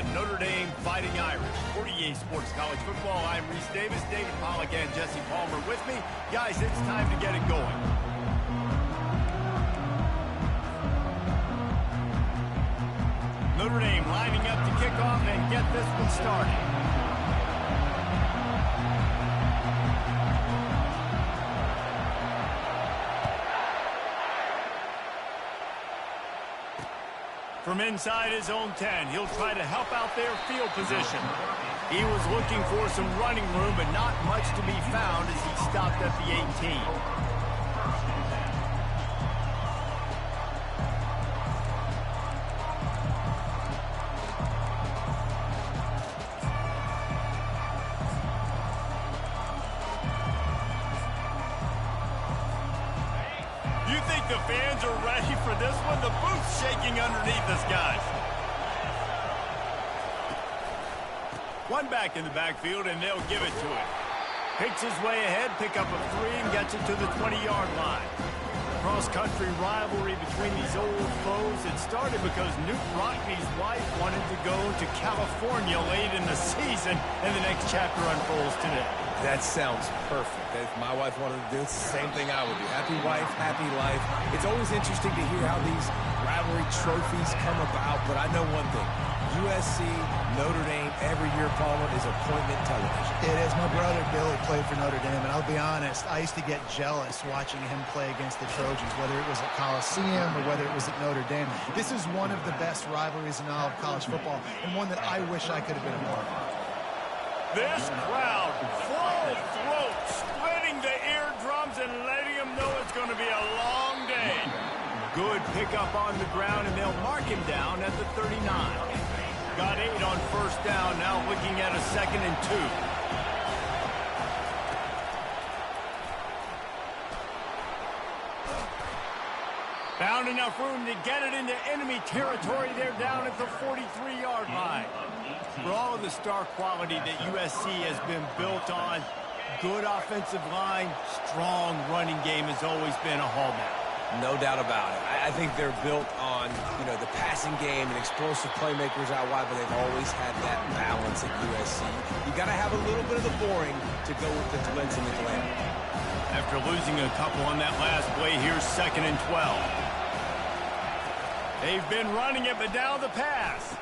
the Notre Dame Fighting Irish. 48 Sports College Football. I'm Reese Davis, David Pollack, and Jesse Palmer with me. Guys, it's time to get it going. Notre Dame lining up to kick off and get this one started. From inside his own 10, he'll try to help out their field position. He was looking for some running room, but not much to be found as he stopped at the 18. You think the fans are ready for this one? The booth's shaking underneath us, guys. One back in the backfield, and they'll give it to him. Picks his way ahead, pick up a 3, and gets it to the 20-yard line. Cross-country rivalry between these old foes. It started because Newt Rockney's wife wanted to go to California late in the season, and the next chapter unfolds today. That sounds perfect. If my wife wanted to do it, it's the same thing I would do. Happy wife, happy life. It's always interesting to hear how these rivalry trophies come about, but I know one thing. USC, Notre Dame, every year, Palmer, is appointment television. It is. My brother Billy played for Notre Dame, and I'll be honest, I used to get jealous watching him play against the Trojans, whether it was at Coliseum or whether it was at Notre Dame. This is one of the best rivalries in all of college football, and one that I wish I could have been a part of. This crowd, full throat, splitting the eardrums and letting them know it's going to be a long day. Good pickup on the ground, and they'll mark him down at the 39. Got 8 on first down, now looking at a 2nd and 2. Found enough room to get it into enemy territory. They're down at the 43-yard line. For all of the star quality that USC has been built on, good offensive line, strong running game has always been a hallmark. No doubt about it. I think they're built on, the passing game and explosive playmakers out wide, but they've always had that balance at USC. You got to have a little bit of the boring to go with the glitz and the glamour. After losing a couple on that last play, here's 2nd and 12. They've been running it, but now the pass.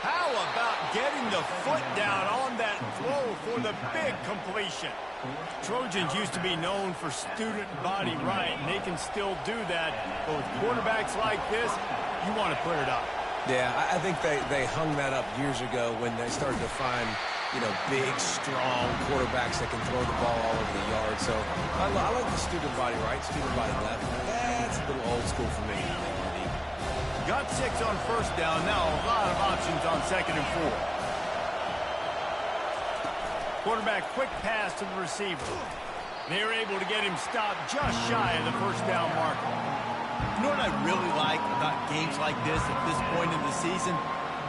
How about getting the foot down on that throw for the big completion? Trojans used to be known for student body right, and they can still do that. But with quarterbacks like this, you want to put it up. Yeah, I think they hung that up years ago when they started to find, big, strong quarterbacks that can throw the ball all over the yard. So I like the student body right, student body left. That's a little old school for me. Got 6 on first down. Now a lot of options on 2nd and 4. Quarterback quick pass to the receiver. They're able to get him stopped just shy of the first down marker. You know what I really like about games like this at this point in the season?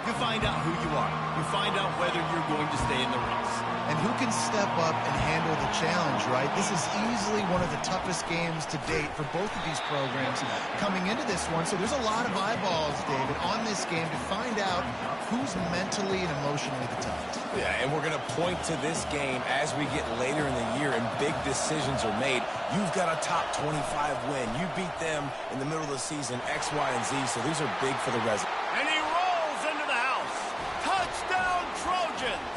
You find out who you are. You find out whether you're going to stay in the race. And who can step up and handle the challenge, right? This is easily one of the toughest games to date for both of these programs coming into this one. So there's a lot of eyeballs, David, on this game to find out who's mentally and emotionally the toughest. Yeah, and we're going to point to this game as we get later in the year and big decisions are made. You've got a top 25 win. You beat them in the middle of the season, X, Y, and Z, so these are big for the residents. And he rolls into the house. Touchdown, Trojans!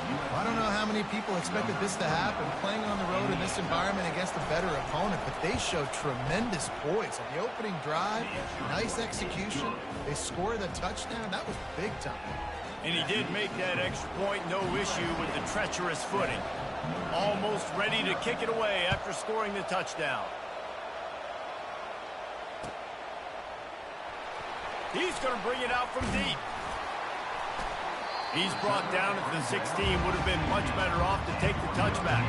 I don't know how many people expected this to happen, playing on the road in this environment against a better opponent, but they showed tremendous poise. On the opening drive, nice execution. They scored the touchdown. That was big time. And he did make that extra point, no issue with the treacherous footing. Almost ready to kick it away after scoring the touchdown. He's going to bring it out from deep. He's brought down at the 16. Would have been much better off to take the touchback.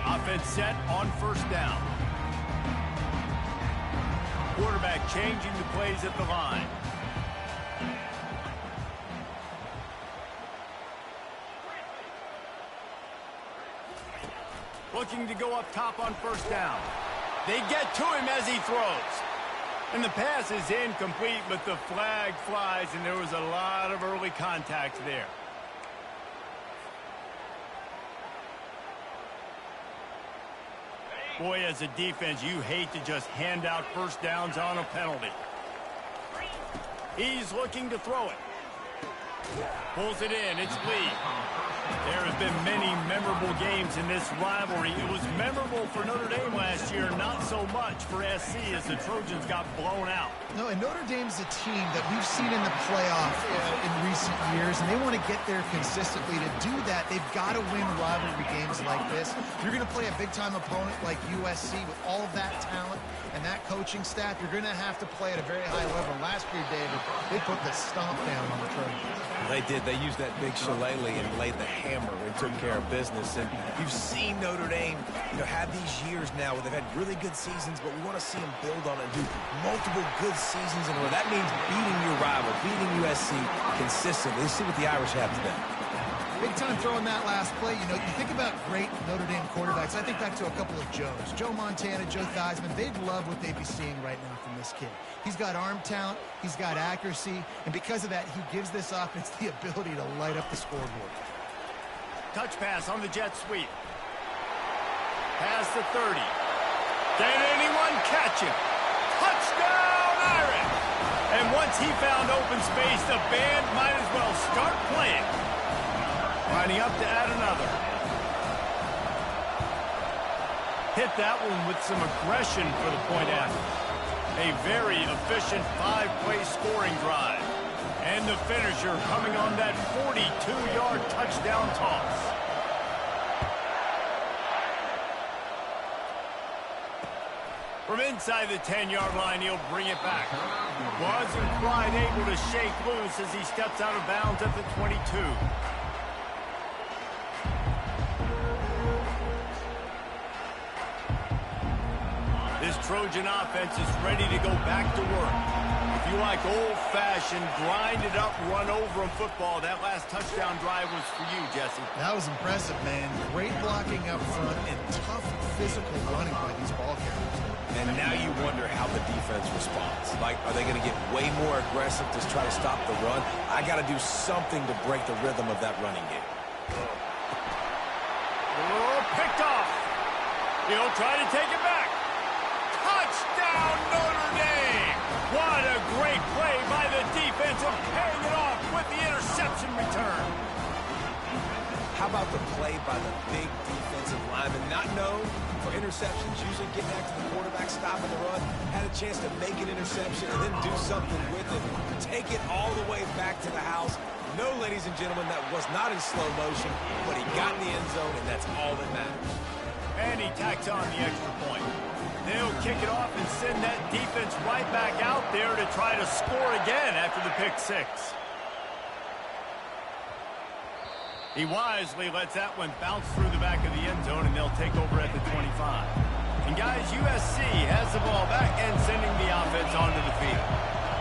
Offense set on first down. Quarterback changing the plays at the line. Looking to go up top on first down. They get to him as he throws. And the pass is incomplete, but the flag flies, and there was a lot of early contact there. Boy, as a defense, you hate to just hand out first downs on a penalty. He's looking to throw it. Pulls it in. It's Lee. There have been many memorable games in this rivalry. It was memorable for Notre Dame last year, not so much for SC as the Trojans got blown out. No, and Notre Dame's a team that we've seen in the playoff in recent years, and they want to get there consistently. To do that, they've got to win rivalry games like this. You're going to play a big-time opponent like USC with all of that talent and that coaching staff. You're going to have to play at a very high level. Last year, David, they put the stomp down on the Trojans. They did. They used that big shillelagh and laid the hammer and took care of business. And you've seen Notre Dame, have these years now where they've had really good seasons, but we want to see them build on it and do multiple good seasons in a row. That means beating your rival, beating USC consistently. Let's see what the Irish have today. Big time throwing that last play. You think about great Notre Dame quarterbacks. I think back to a couple of Joes. Joe Montana, Joe Theismann. They'd love what they'd be seeing right now from this kid. He's got arm talent. He's got accuracy. And because of that, he gives this offense the ability to light up the scoreboard. Touch pass on the jet sweep. Pass to 30. Can anyone catch him? Touchdown, Irish! And once he found open space, the band might as well start playing. Lining up to add another. Hit that one with some aggression for the point after. A very efficient 5-play scoring drive. And the finisher coming on that 42-yard touchdown toss. From inside the 10-yard line, he'll bring it back. Wasn't quite able to shake loose as he steps out of bounds at the 22. This Trojan offense is ready to go back to work. If you like old-fashioned, grind-it-up, run-over-'em football, that last touchdown drive was for you, Jesse. That was impressive, man. Great blocking up front and tough physical running by these ball carriers. And now you wonder how the defense responds. Like, are they going to get way more aggressive to try to stop the run? I got to do something to break the rhythm of that running game. Oh, picked off. He'll try to take it back. Touchdown, Notre Dame! What a great play by the defensive, paying it off with the interception return. How about the play by the big defensive lineman? Not known for interceptions, usually getting after the quarterback, stopping the run. Had a chance to make an interception and then do something with it. Take it all the way back to the house. No, ladies and gentlemen, that was not in slow motion, but he got in the end zone, and that's all that matters. And he tacks on the extra point. They'll kick it off and send that defense right back out there to try to score again after the pick six. He wisely lets that one bounce through the back of the end zone, and they'll take over at the 25. And, guys, USC has the ball back and sending the offense onto the field.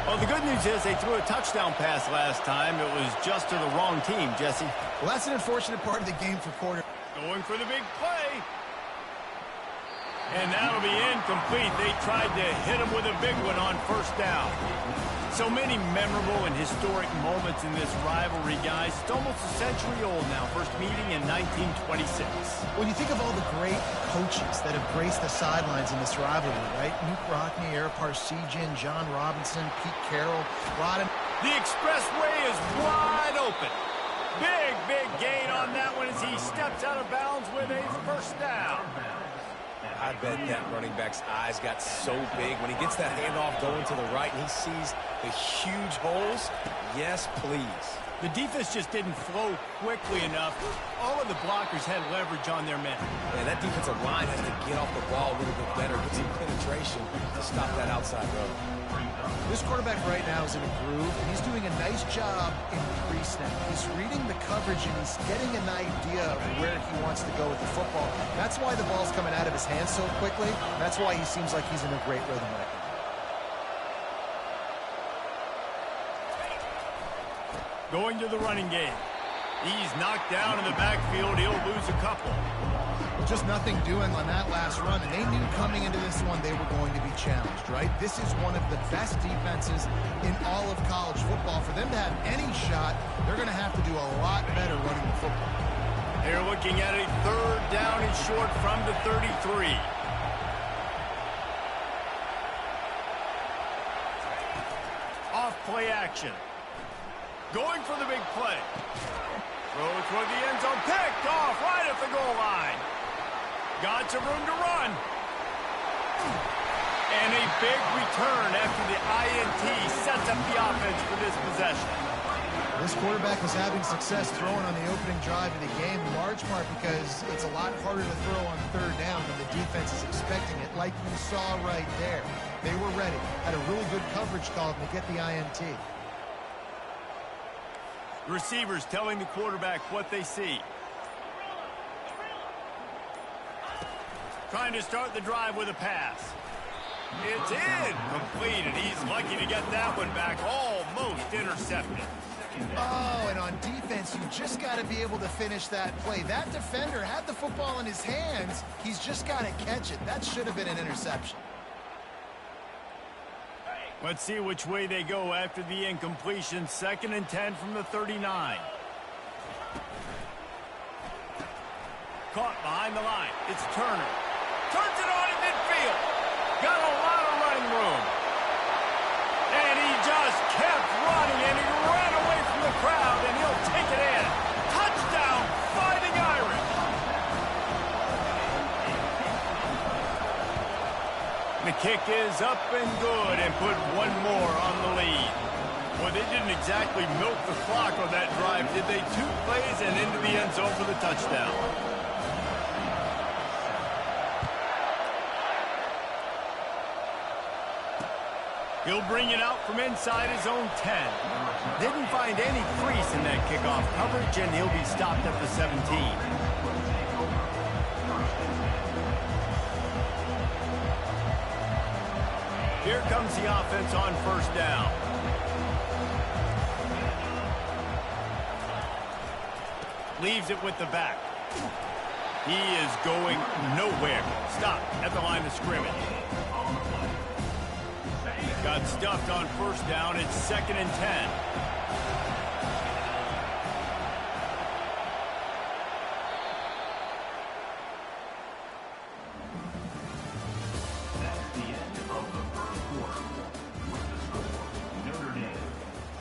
Well, the good news is they threw a touchdown pass last time. It was just to the wrong team, Jesse. Well, that's an unfortunate part of the game for quarter. Going for the big play. And that'll be incomplete. They tried to hit him with a big one on first down. So many memorable and historic moments in this rivalry, guys. It's almost a century old now. First meeting in 1926. When you think of all the great coaches that have graced the sidelines in this rivalry, right? Nuke Rockne, Ara Parseghian, John Robinson, Pete Carroll, Rodham. The expressway is wide open. Big, big gain on that one as he steps out of bounds with a first down. I bet that running back's eyes got so big when he gets that handoff going to the right and he sees the huge holes. Yes, please. The defense just didn't flow quickly enough. All of the blockers had leverage on their men. Man, that defensive line has to get off the ball a little bit better, get some penetration to stop that outside road. This quarterback right now is in a groove, and he's doing a nice job in pre-snap. He's reading the coverage, and he's getting an idea of where he wants to go with the football. That's why the ball's coming out of his hands so quickly. That's why he seems like he's in a great rhythm right now. Going to the running game. He's knocked down in the backfield. He'll lose a couple. just nothing doing on that last run, and they knew coming into this one they were going to be challenged, right? This is one of the best defenses in all of college football. For them to have any shot, they're going to have to do a lot better running the football. They're looking at a 3rd down and short from the 33. Off play action. Going for the big play. Throw toward the end zone. Picked off right at the goal line. Got some room to run. And a big return after the INT sets up the offense for this possession. This quarterback is having success throwing on the opening drive of the game, in large part because it's a lot harder to throw on 3rd down when the defense is expecting it, like you saw right there. They were ready. Had a really good coverage call to get the INT. Receivers telling the quarterback what they see. Trying to start the drive with a pass. It's in. Complete, and he's lucky to get that one back. Almost intercepted. Oh, and on defense, you just got to be able to finish that play. That defender had the football in his hands. He's just got to catch it. That should have been an interception. Let's see which way they go after the incompletion. 2nd and 10 from the 39. Caught behind the line. It's Turner. Turns it on in midfield. Got a lot of running room. And he just kept running, and he ran away from the crowd, and he'll take it in. Touchdown, Fighting Irish. The kick is up and good, and put one more on the lead. Well, they didn't exactly milk the clock on that drive, did they? 2 plays and into the end zone for the touchdown. He'll bring it out from inside his own 10. Didn't find any crease in that kickoff coverage, and he'll be stopped at the 17. Here comes the offense on 1st down. Leaves it with the back. He is going nowhere. Stop at the line of scrimmage. Got stuffed on 1st down. It's 2nd and 10. That's the end of the 1st quarter. With the score, Notre Dame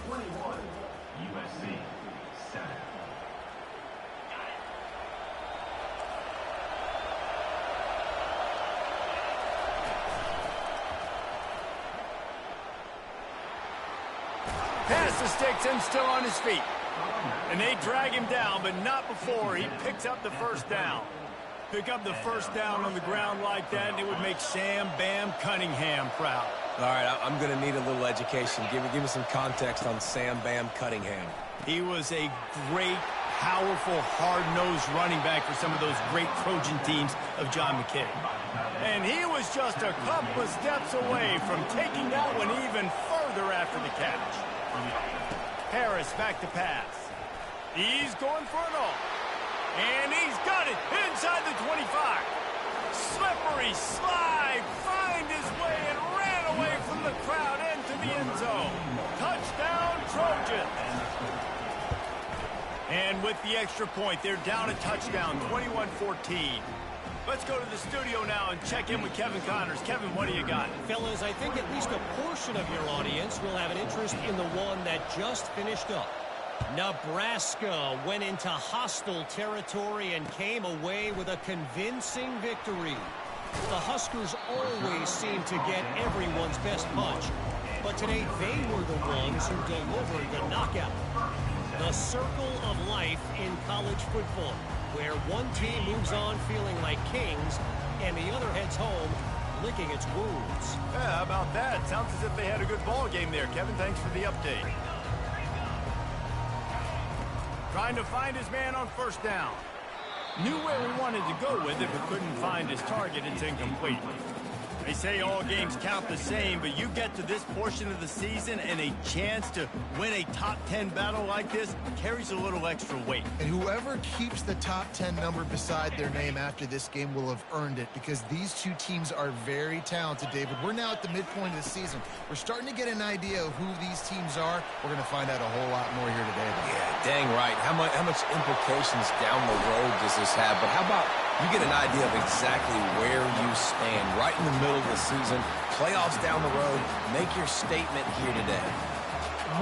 21, USC 7. Pass the sticks and still on his feet. And they drag him down, but not before he picks up the 1st down. Pick up the 1st down on the ground like that, and it would make Sam Bam Cunningham proud. All right, I'm going to need a little education. Give me some context on Sam Bam Cunningham. He was a great, powerful, hard-nosed running back for some of those great Trojan teams of John McKay. And he was just a couple of steps away from taking that one even further after the catch. Harris back to pass. He's going for it all. And he's got it inside the 25. Slippery slide, find his way and ran away from the crowd into the end zone. Touchdown, Trojans. And with the extra point, they're down a touchdown, 21-14. Let's go to the studio now and check in with Kevin Connors. Kevin, what do you got? Fellas, I think at least a portion of your audience will have an interest in the one that just finished up. Nebraska went into hostile territory and came away with a convincing victory. The Huskers always seem to get everyone's best punch, but today they were the ones who delivered the knockout. The circle of life in college football, where one team moves on feeling like kings and the other heads home licking its wounds. Yeah, how about that? Sounds as if they had a good ball game there. Kevin, thanks for the update. Trying to find his man on 1st down. Knew where he wanted to go with it, but couldn't find his target. It's incomplete. They say all games count the same, but you get to this portion of the season and a chance to win a top 10 battle like this carries a little extra weight. And whoever keeps the top 10 number beside their name after this game will have earned it, because these two teams are very talented, David. We're now at the midpoint of the season. We're starting to get an idea of who these teams are. We're going to find out a whole lot more here today. Yeah, dang right. How much implications down the road does this have? But how about you get an idea of exactly where you stand right in the middle of the season, playoffs down the road, make your statement here today.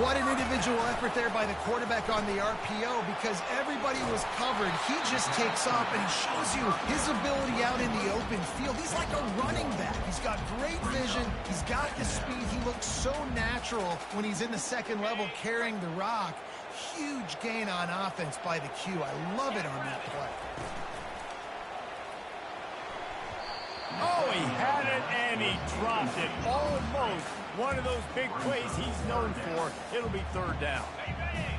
What an individual effort there by the quarterback on the RPO, because everybody was covered. He just takes off and he shows you his ability out in the open field. He's like a running back. He's got great vision. He's got the speed. He looks so natural when he's in the second level carrying the rock. Huge gain on offense by the Q. I love it on that play. Oh, he had it and he dropped it. Almost one of those big plays he's known for. It'll be third down.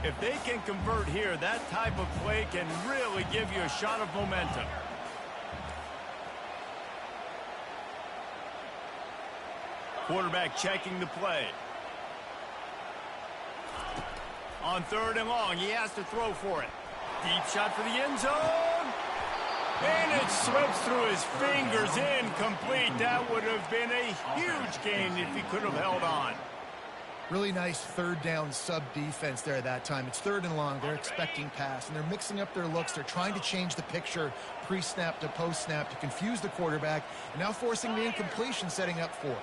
If they can convert here, that type of play can really give you a shot of momentum. Quarterback checking the play. On third and long, he has to throw for it. Deep shot for the end zone. And it slips through his fingers, incomplete. That would have been a huge gain if he could have held on. Really nice third down sub defense there at that time. It's third and long. They're expecting pass, and they're mixing up their looks. They're trying to change the picture pre-snap to post-snap to confuse the quarterback, and now forcing the incompletion, setting up fourth.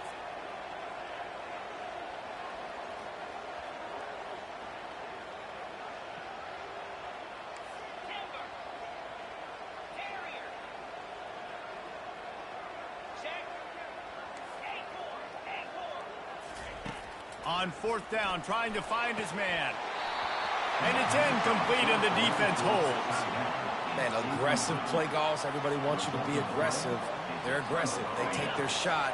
On fourth down, trying to find his man. And it's incomplete, and the defense holds. Man, aggressive play calls. Everybody wants you to be aggressive. They're aggressive. They take their shot.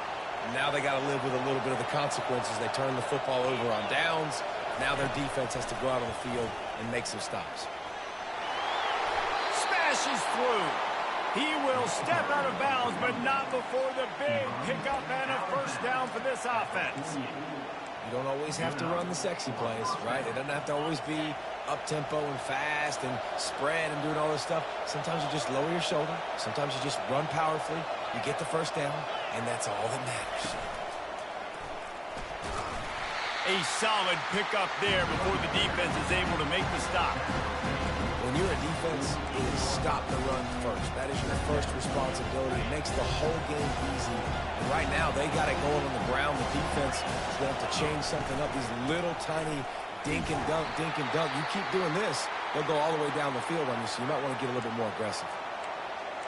Now they got to live with a little bit of the consequences. They turn the football over on downs. Now their defense has to go out on the field and make some stops. Smashes through. He will step out of bounds, but not before the big pickup and a first down for this offense. You don't always have to run the sexy plays, right? It doesn't have to always be up-tempo and fast and spread and doing all this stuff. Sometimes you just lower your shoulder. Sometimes you just run powerfully. You get the first down, and that's all that matters. A solid pickup there before the defense is able to make the stop. When you're a defense, it is stop the run first. That is your first responsibility. It makes the whole game easy. And right now, they got it going on the ground. The defense is going to have to change something up. These little tiny dink and dunk, dink and dunk. You keep doing this, they'll go all the way down the field on you, so you might want to get a little bit more aggressive.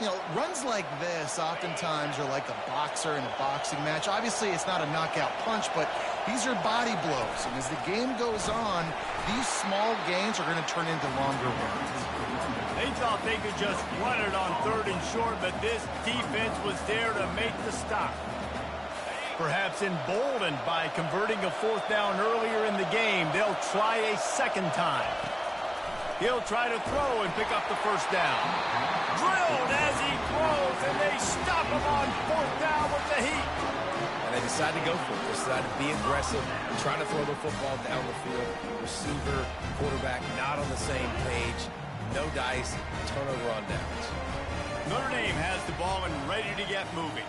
You know, runs like this oftentimes are like a boxer in a boxing match. Obviously, it's not a knockout punch, but these are body blows. And as the game goes on, these small gains are going to turn into longer runs. They thought they could just run it on third and short, but this defense was there to make the stop. Perhaps emboldened by converting a fourth down earlier in the game, they'll try a second time. He'll try to throw and pick up the first down. Drilled as he throws, and they stop him on fourth down with the heat. And they decide to go for it. They decide to be aggressive and try to throw the football down the field. Receiver, quarterback, not on the same page. No dice, turnover on downs. Notre Dame has the ball and ready to get moving.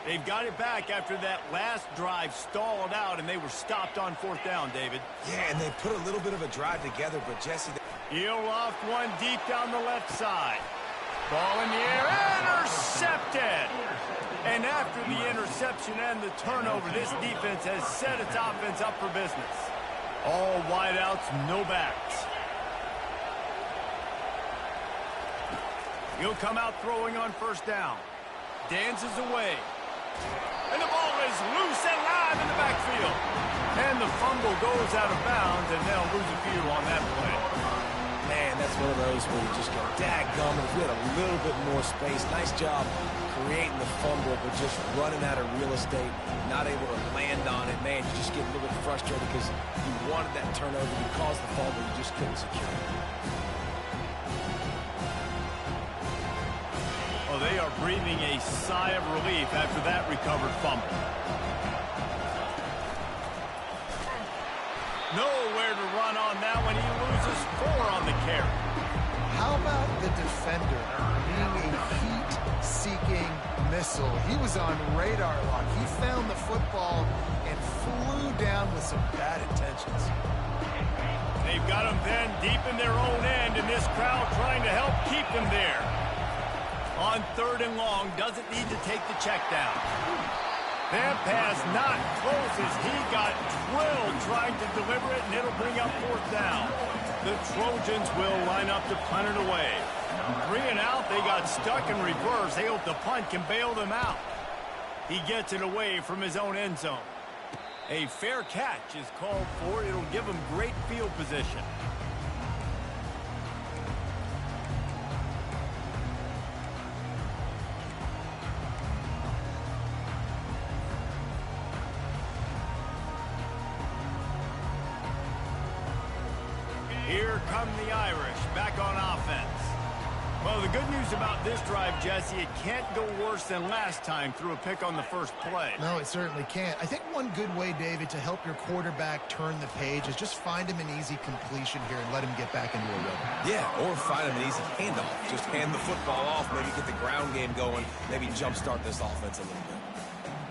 They've got it back after that last drive stalled out, and they were stopped on fourth down, David. Yeah, and they put a little bit of a drive together, but Jesse... He'll loft one deep down the left side. Ball in the air, intercepted! And after the interception and the turnover, this defense has set its offense up for business. All wideouts, no backs. He'll come out throwing on first down. Dances away. And the ball is loose and live in the backfield. And the fumble goes out of bounds, and they'll lose a few on that play. Man, that's one of those where you just go, dadgummit, if we had a little bit more space. Nice job creating the fumble, but just running out of real estate, not able to land on it. Man, you just get a little bit frustrated because you wanted that turnover. You caused the fumble, you just couldn't secure it. they are breathing a sigh of relief after that recovered fumble. Nowhere to run on that one. He loses 4 on the carry. How about the defender being a heat-seeking missile? He was on radar lock. He found the football and flew down with some bad intentions. They've got him then deep in their own end, and this crowd trying to help keep them there. On 3rd and long, doesn't need to take the check down. That pass not close as he got drilled trying to deliver it, and it'll bring up 4th down. The Trojans will line up to punt it away. 3 and out, they got stuck in reverse. They hope the punt can bail them out. He gets it away from his own end zone. A fair catch is called for. It'll give him great field position. Here come the Irish back on offense. Well, the good news about this drive, Jesse, it can't go worse than last time through a pick on the first play. No, it certainly can't. I think one good way, David, to help your quarterback turn the page is just find him an easy completion here and let him get back into a rhythm. Yeah, or find him an easy handoff. Just hand the football off, maybe get the ground game going, maybe jumpstart this offense a little bit.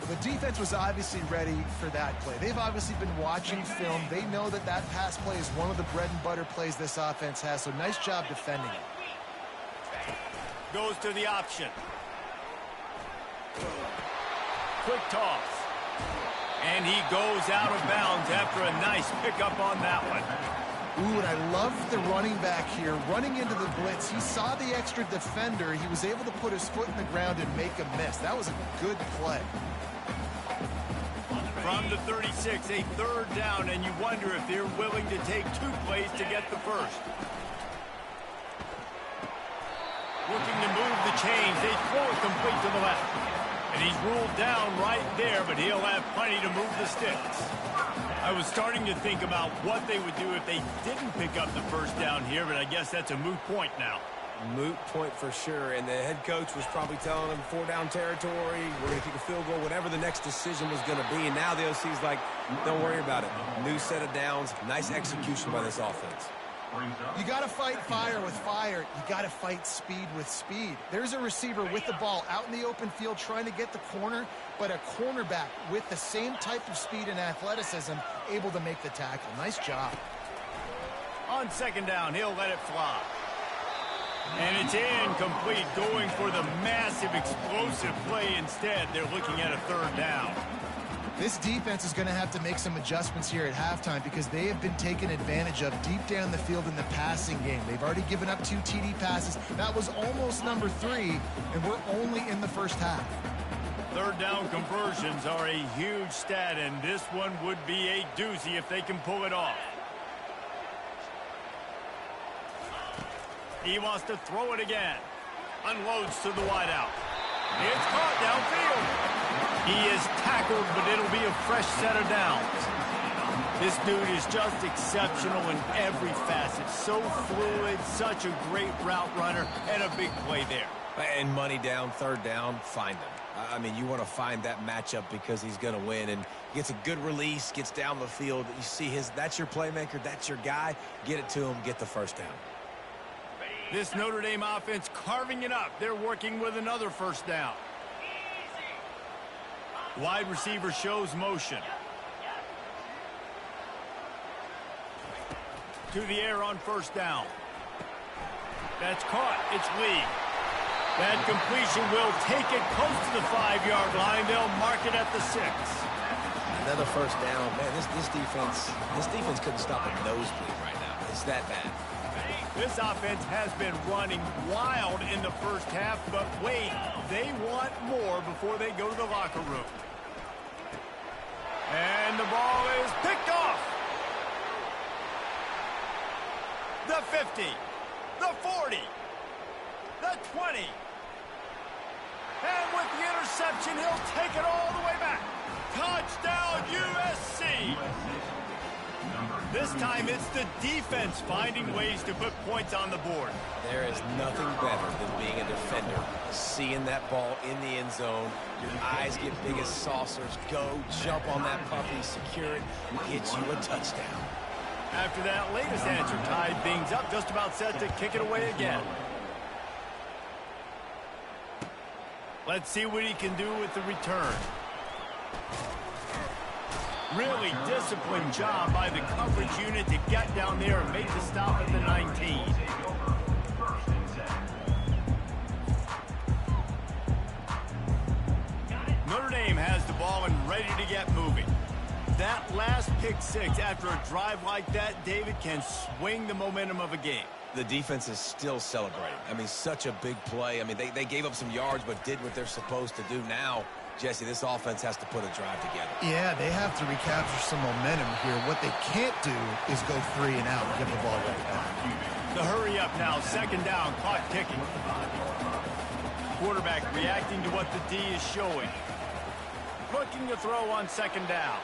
The defense was obviously ready for that play. They've obviously been watching film. They know that that pass play is one of the bread and butter plays this offense has, so nice job defending it. Goes to the option. Quick toss. And he goes out of bounds after a nice pickup on that one. Ooh, and I love the running back here. Running into the blitz, he saw the extra defender. He was able to put his foot in the ground and make a miss. That was a good play. From the 36, a 3rd down, and you wonder if they're willing to take 2 plays to get the first. Looking to move the chains. They throw it complete to the left. And he's ruled down right there, but he'll have plenty to move the sticks. I was starting to think about what they would do if they didn't pick up the first down here, but I guess that's a moot point now. Moot point for sure, and the head coach was probably telling them 4-down territory, we're going to kick a field goal, whatever the next decision was going to be, and now the OC's like, don't worry about it. New set of downs, nice execution by this offense. You got to fight fire with fire. You got to fight speed with speed. There's a receiver with the ball out in the open field trying to get the corner, but a cornerback with the same type of speed and athleticism able to make the tackle. Nice job. On 2nd down, he'll let it fly. And it's incomplete, going for the massive explosive play instead. They're looking at a 3rd down. This defense is going to have to make some adjustments here at halftime because they have been taken advantage of deep down the field in the passing game. They've already given up 2 TD passes. That was almost number 3, and we're only in the first half. 3rd down conversions are a huge stat, and this one would be a doozy if they can pull it off. He wants to throw it again. Unloads to the wideout. It's caught downfield. He is tackled, but it'll be a fresh set of downs. This dude is just exceptional in every facet. So fluid, such a great route runner, and a big play there. And money down, 3rd down, find him. I mean, you want to find that matchup because he's going to win, and gets a good release, gets down the field. You see that's your playmaker, that's your guy. Get it to him, get the 1st down. This Notre Dame offense carving it up. They're working with another 1st down. Wide receiver shows motion. To the air on 1st down. That's caught. It's Lee. That completion will take it close to the 5-yard line. They'll mark it at the 6. Another 1st down. Man, this defense couldn't stop a nosebleed right now. It's that bad. This offense has been running wild in the first half, but wait, they want more before they go to the locker room. And the ball is picked off. The 50, the 40, the 20. And with the interception, he'll take it all the way back. Touchdown, USC. Number This time it's the defense finding ways to put points on the board. There is nothing better than being a defender. Seeing that ball in the end zone, your eyes get big as saucers. Go, jump on that puppy, secure it, get you a touchdown. After that latest answer tied things up, just about set to kick it away again. Let's see what he can do with the return. Really disciplined job by the coverage unit to get down there and make the stop at the 19. Notre Dame has the ball and ready to get moving. That last pick six after a drive like that, David, can swing the momentum of a game. The defense is still celebrating. I mean, such a big play. I mean, they gave up some yards but did what they're supposed to do. Now, Jesse, this offense has to put a drive together. Yeah, they have to recapture some momentum here. What they can't do is go 3 and out and give the ball right back. The hurry up now, second down, clock ticking. Quarterback reacting to what the D is showing. Looking to throw on second down.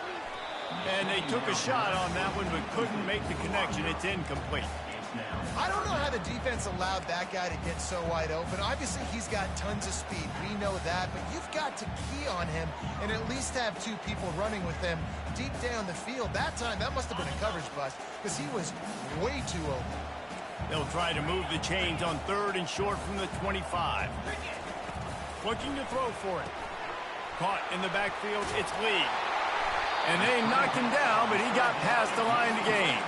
And they took a shot on that one but couldn't make the connection. It's incomplete. I don't know how the defense allowed that guy to get so wide open. Obviously, he's got tons of speed. We know that, but you've got to key on him and at least have 2 people running with him deep down the field. That time, that must have been a coverage bust because he was way too open. They'll try to move the chains on 3rd and short from the 25. Looking to throw for it. Caught in the backfield, it's Lee. And they knocked him down, but he got past the line to gain.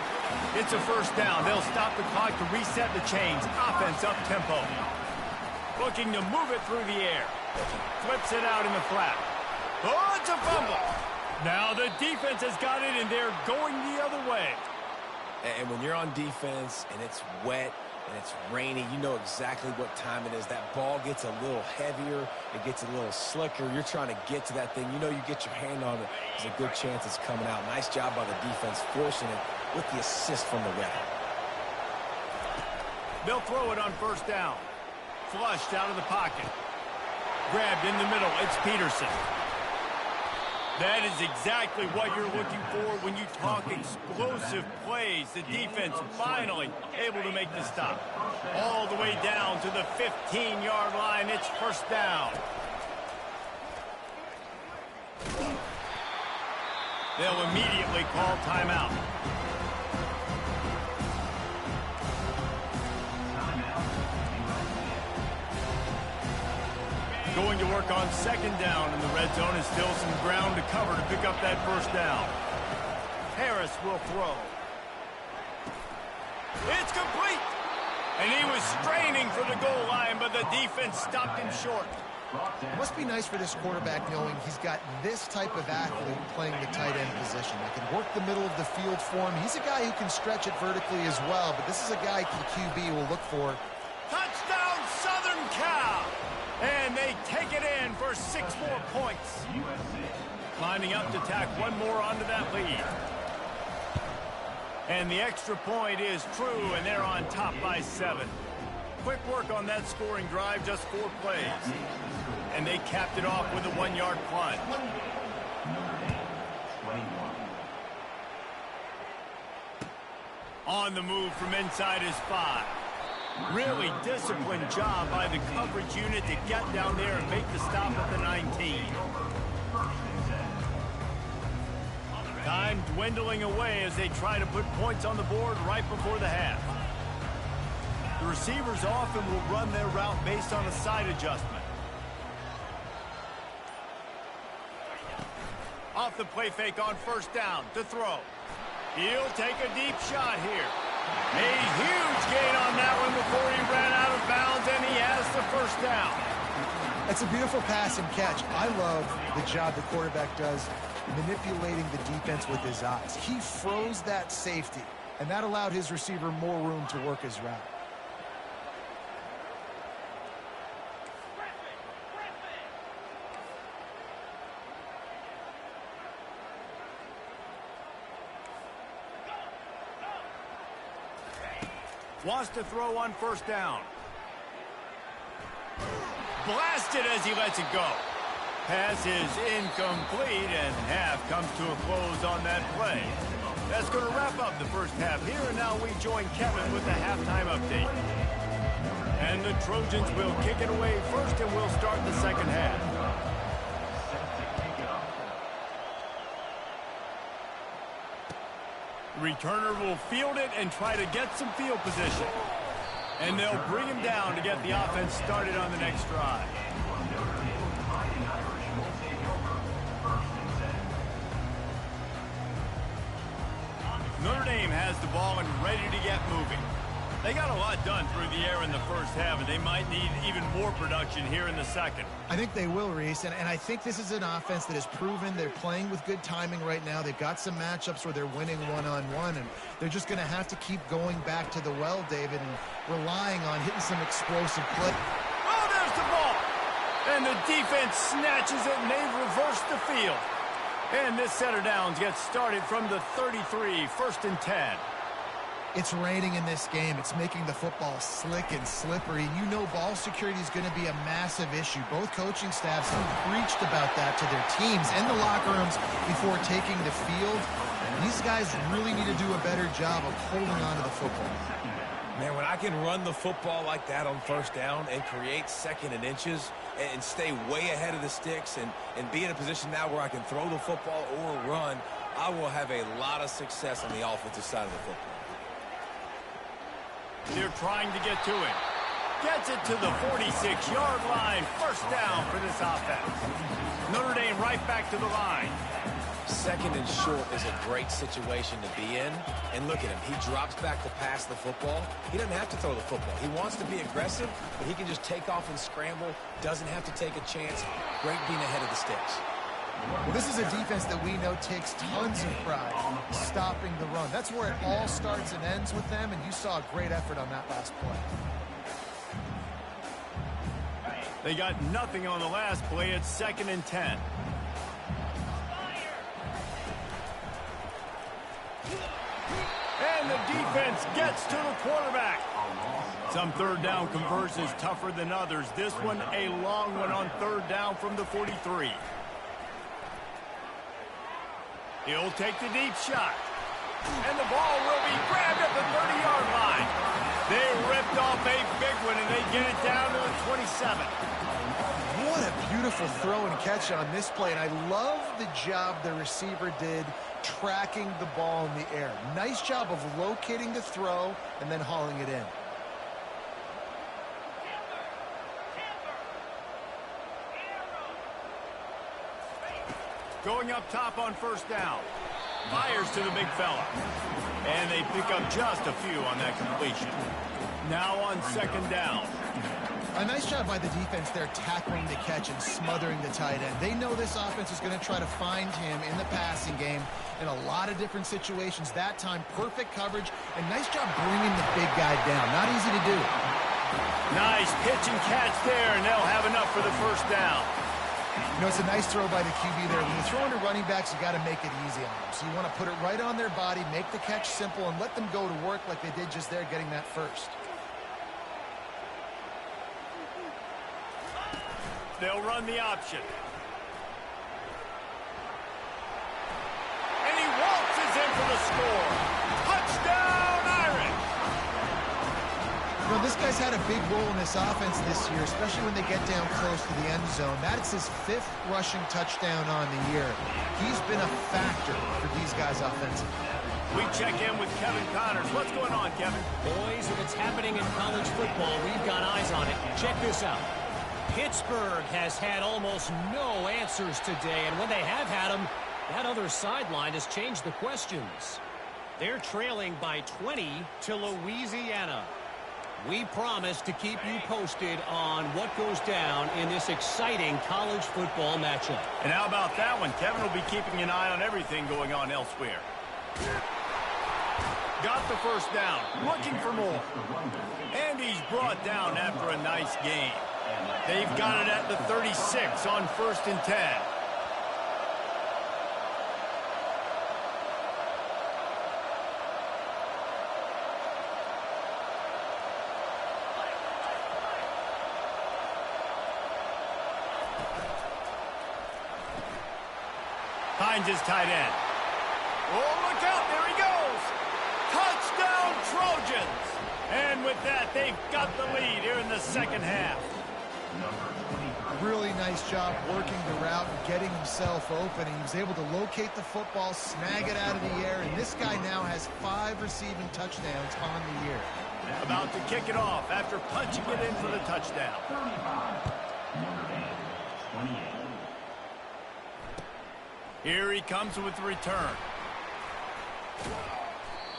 It's a first down. They'll stop the clock to reset the chains. Offense up tempo. Looking to move it through the air. Flips it out in the flat. Oh, it's a fumble. Now the defense has got it, and they're going the other way. And when you're on defense and it's wet and it's rainy, you know exactly what time it is. That ball gets a little heavier. It gets a little slicker. You're trying to get to that thing. You know you get your hand on it. There's a good chance it's coming out. Nice job by the defense forcing it with the assist from the ref. They'll throw it on first down. Flushed out of the pocket. Grabbed in the middle. It's Peterson. That is exactly what you're looking for when you talk explosive plays. The defense finally able to make the stop. All the way down to the 15-yard line. It's first down. They'll immediately call timeout. Going to work on second down in the red zone, and still some ground to cover to pick up that first down. Harris will throw. It's complete. And he was straining for the goal line, but the defense stopped him short. It must be nice for this quarterback knowing he's got this type of athlete playing the tight end position. That can work the middle of the field for him. He's a guy who can stretch it vertically as well, but this is a guy the QB will look for. Touchdown, Southern Cal! And they take it in for 6 more points. Lining up to tack one more onto that lead. And the extra point is true, and they're on top by 7. Quick work on that scoring drive, just 4 plays. And they capped it off with a 1-yard plunge. On the move from inside his 5. Really disciplined job by the coverage unit to get down there and make the stop at the 19. Time dwindling away as they try to put points on the board right before the half. The receivers often will run their route based on a side adjustment. Off the play fake on first down to throw. He'll take a deep shot here. A huge gain on that one before he ran out of bounds, and he has the first down. That's a beautiful pass and catch. I love the job the quarterback does manipulating the defense with his eyes. He froze that safety, and that allowed his receiver more room to work his route. Wants to throw on first down. Blasted as he lets it go. Pass is incomplete, and half comes to a close on that play. That's going to wrap up the first half here, and now we join Kevin with the halftime update. And the Trojans will kick it away first, and we'll start the second half. The returner will field it and try to get some field position. And they'll bring him down to get the offense started on the next drive. Notre Dame has the ball and ready to get moving. They got a lot done through the air in the first half, and they might need even more production here in the second. I think they will, Reese, and I think this is an offense that has proven they're playing with good timing right now. They've got some matchups where they're winning one-on-one, and they're just going to have to keep going back to the well, David, and relying on hitting some explosive play. Oh, there's the ball! And the defense snatches it, and they've reversed the field. And this set of downs gets started from the 33, 1st and 10. It's raining in this game. It's making the football slick and slippery. You know ball security is going to be a massive issue. Both coaching staffs have preached about that to their teams and the locker rooms before taking the field. These guys really need to do a better job of holding on to the football. Man, when I can run the football like that on first down and create 2nd and inches and stay way ahead of the sticks and be in a position now where I can throw the football or run, I will have a lot of success on the offensive side of the football. They're trying to get to it. Gets it to the 46-yard line. 1st down for this offense. Notre Dame right back to the line. 2nd and short is a great situation to be in. And look at him. He drops back to pass the football. He doesn't have to throw the football. He wants to be aggressive, but he can just take off and scramble. Doesn't have to take a chance. Great being ahead of the sticks. Well, this is a defense that we know takes tons of pride stopping the run. That's where it all starts and ends with them, and you saw a great effort on that last play. They got nothing on the last play. It's 2nd and 10. And the defense gets to the quarterback. Some 3rd down conversions tougher than others. This one a long one on 3rd down from the 43. He'll take the deep shot. And the ball will be grabbed at the 30-yard line. They ripped off a big one, and they get it down to the 27. What a beautiful throw and catch on this play, and I love the job the receiver did tracking the ball in the air. Nice job of locating the throw and then hauling it in. Going up top on 1st down. Fires to the big fella. And they pick up just a few on that completion. Now on 2nd down. A nice job by the defense there tackling the catch and smothering the tight end. They know this offense is going to try to find him in the passing game in a lot of different situations. That time, perfect coverage, and nice job bringing the big guy down. Not easy to do. Nice pitch and catch there, and they'll have enough for the 1st down. You know, it's a nice throw by the QB there. When you're throwing to running backs, you got to make it easy on them. So you want to put it right on their body, make the catch simple, and let them go to work like they did just there, getting that first. They'll run the option. And he waltzes in for the score. Touchdown, Irish! You know, this guy's had a big role in this offense this year, especially when they get down close to the end zone. That's his 5th rushing touchdown on the year. He's been a factor for these guys offensively. We check in with Kevin Connors. What's going on, Kevin? Boys, if it's happening in college football, we've got eyes on it. Check this out. Pittsburgh has had almost no answers today, and when they have had them, that other sideline has changed the questions. They're trailing by 20 to Louisiana. We promise to keep you posted on what goes down in this exciting college football matchup. And how about that one? Kevin will be keeping an eye on everything going on elsewhere. Got the 1st down, looking for more. And he's brought down after a nice game. They've got it at the 36 on 1st and 10. finds his tight end. Oh, look out, there he goes. Touchdown, Trojans. And with that, they've got the lead here in the second half. Really nice job working the route and getting himself open. He was able to locate the football, snag it out of the air, and this guy now has 5 receiving touchdowns on the year. About to kick it off after punching it in for the touchdown. Here he comes with the return.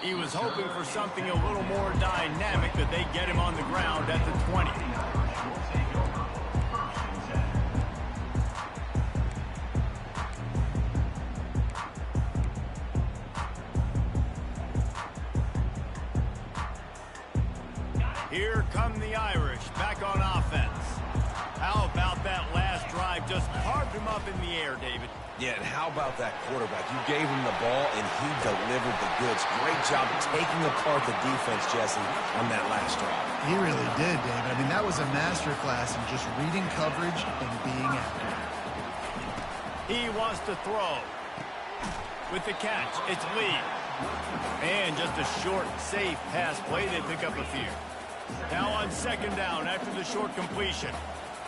He was hoping for something a little more dynamic, but they get him on the ground at the 20. Here come the Irish back on offense. How about that last drive? Just carved him up in the air, David. Yeah, and how about that quarterback? You gave him the ball, and he delivered the goods. Great job taking apart the defense, Jesse, on that last drive. He really did, David. I mean, that was a masterclass in just reading coverage and being accurate. He wants to throw. With the catch, it's Lee. And just a short, safe pass play. They pick up a few. Now on second down after the short completion.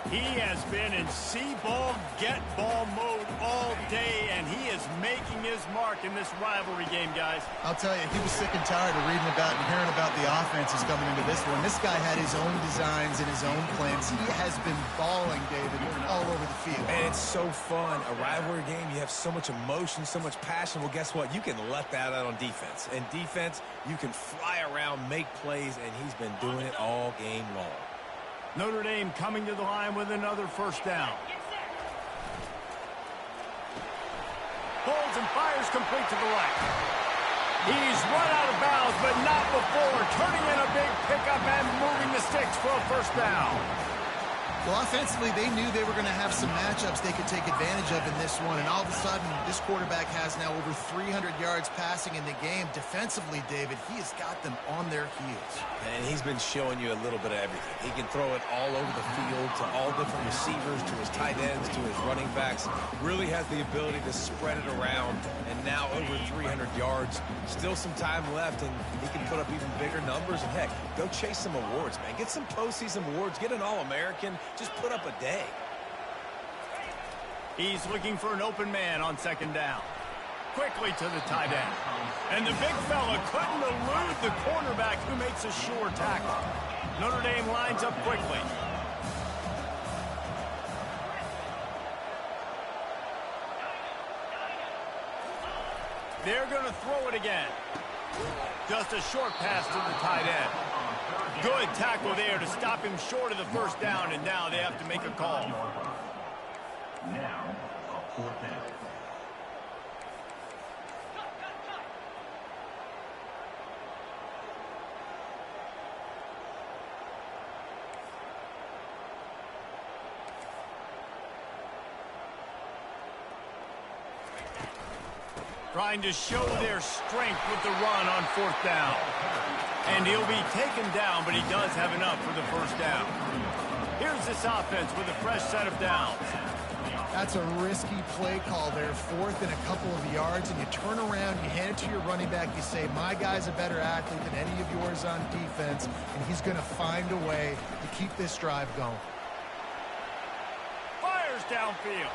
He has been in see-ball, get-ball mode all day, and he is making his mark in this rivalry game, guys. I'll tell you, he was sick and tired of reading about and hearing about the offenses coming into this one. This guy had his own designs and his own plans. He has been balling, David, all over the field. And it's so fun. A rivalry game, you have so much emotion, so much passion. Well, guess what? You can let that out on defense. And defense, you can fly around, make plays, and he's been doing it all game long. Notre Dame coming to the line with another first down. Pulls and fires complete to the right. He's run out of bounds, but not before turning in a big pickup and moving the sticks for a first down. Well, offensively, they knew they were going to have some matchups they could take advantage of in this one, and all of a sudden, this quarterback has now over 300 yards passing in the game. Defensively, David, he has got them on their heels. And he's been showing you a little bit of everything. He can throw it all over the field to all different receivers, to his tight ends, to his running backs. Really has the ability to spread it around, and now over 300 yards. Still some time left, and he can put up even bigger numbers. And, heck, go chase some awards, man. Get some postseason awards. Get an All-American. Just put up a day. He's looking for an open man on second down. Quickly to the tight end. And the big fella couldn't elude the cornerback who makes a sure tackle. Notre Dame lines up quickly. They're going to throw it again. Just a short pass to the tight end. Good tackle there to stop him short of the first down, and now they have to make a call. Now, a fourth down. Trying to show their strength with the run on fourth down. And he'll be taken down, but he does have enough for the first down. Here's this offense with a fresh set of downs. That's a risky play call there, fourth and a couple of yards, and you turn around, you hand it to your running back, you say, my guy's a better athlete than any of yours on defense, and he's going to find a way to keep this drive going. Fires downfield.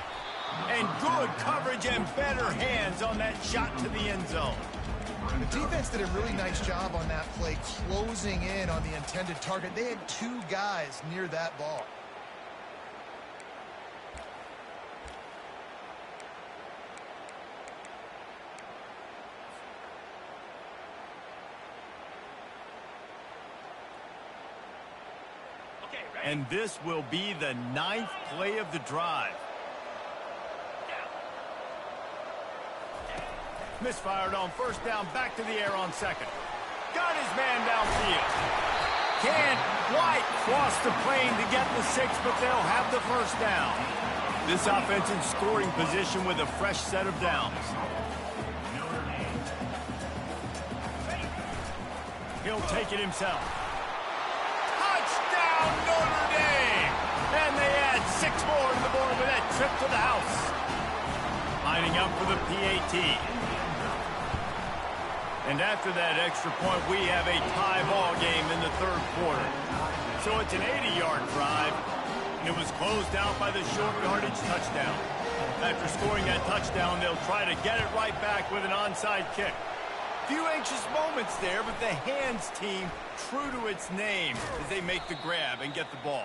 And good coverage and better hands on that shot to the end zone. The defense did a really nice job on that play, closing in on the intended target. They had 2 guys near that ball. And this will be the 9th play of the drive. Misfired on first down, back to the air on second. Got his man downfield. Can't quite cross the plane to get the 6, but they'll have the first down. This offense in scoring position with a fresh set of downs. He'll take it himself. Touchdown, Notre Dame! And they add 6 more to the board with that trip to the house. Lining up for the PAT. And after that extra point, we have a tie ball game in the third quarter. So it's an 80-yard drive, and it was closed out by the short yardage touchdown. After scoring that touchdown, they'll try to get it right back with an onside kick. Few anxious moments there, but the hands team true to its name as they make the grab and get the ball.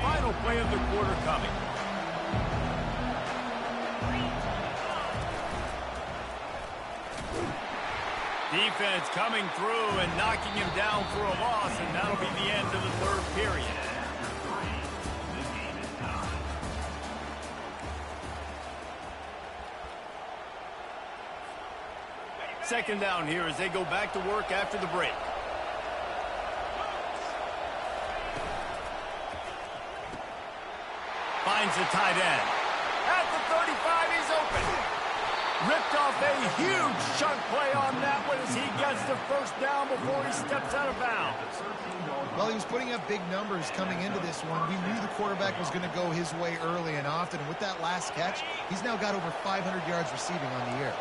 Final play of the quarter coming. Defense coming through and knocking him down for a loss, and that'll be the end of the third period. Second down here as they go back to work after the break. Finds the tight end. At the 35, he's open. Ripped off a huge chunk play on that one as he gets the first down before he steps out of bounds. Well, he was putting up big numbers coming into this one. We knew the quarterback was going to go his way early and often. And with that last catch, he's now got over 500 yards receiving on the year.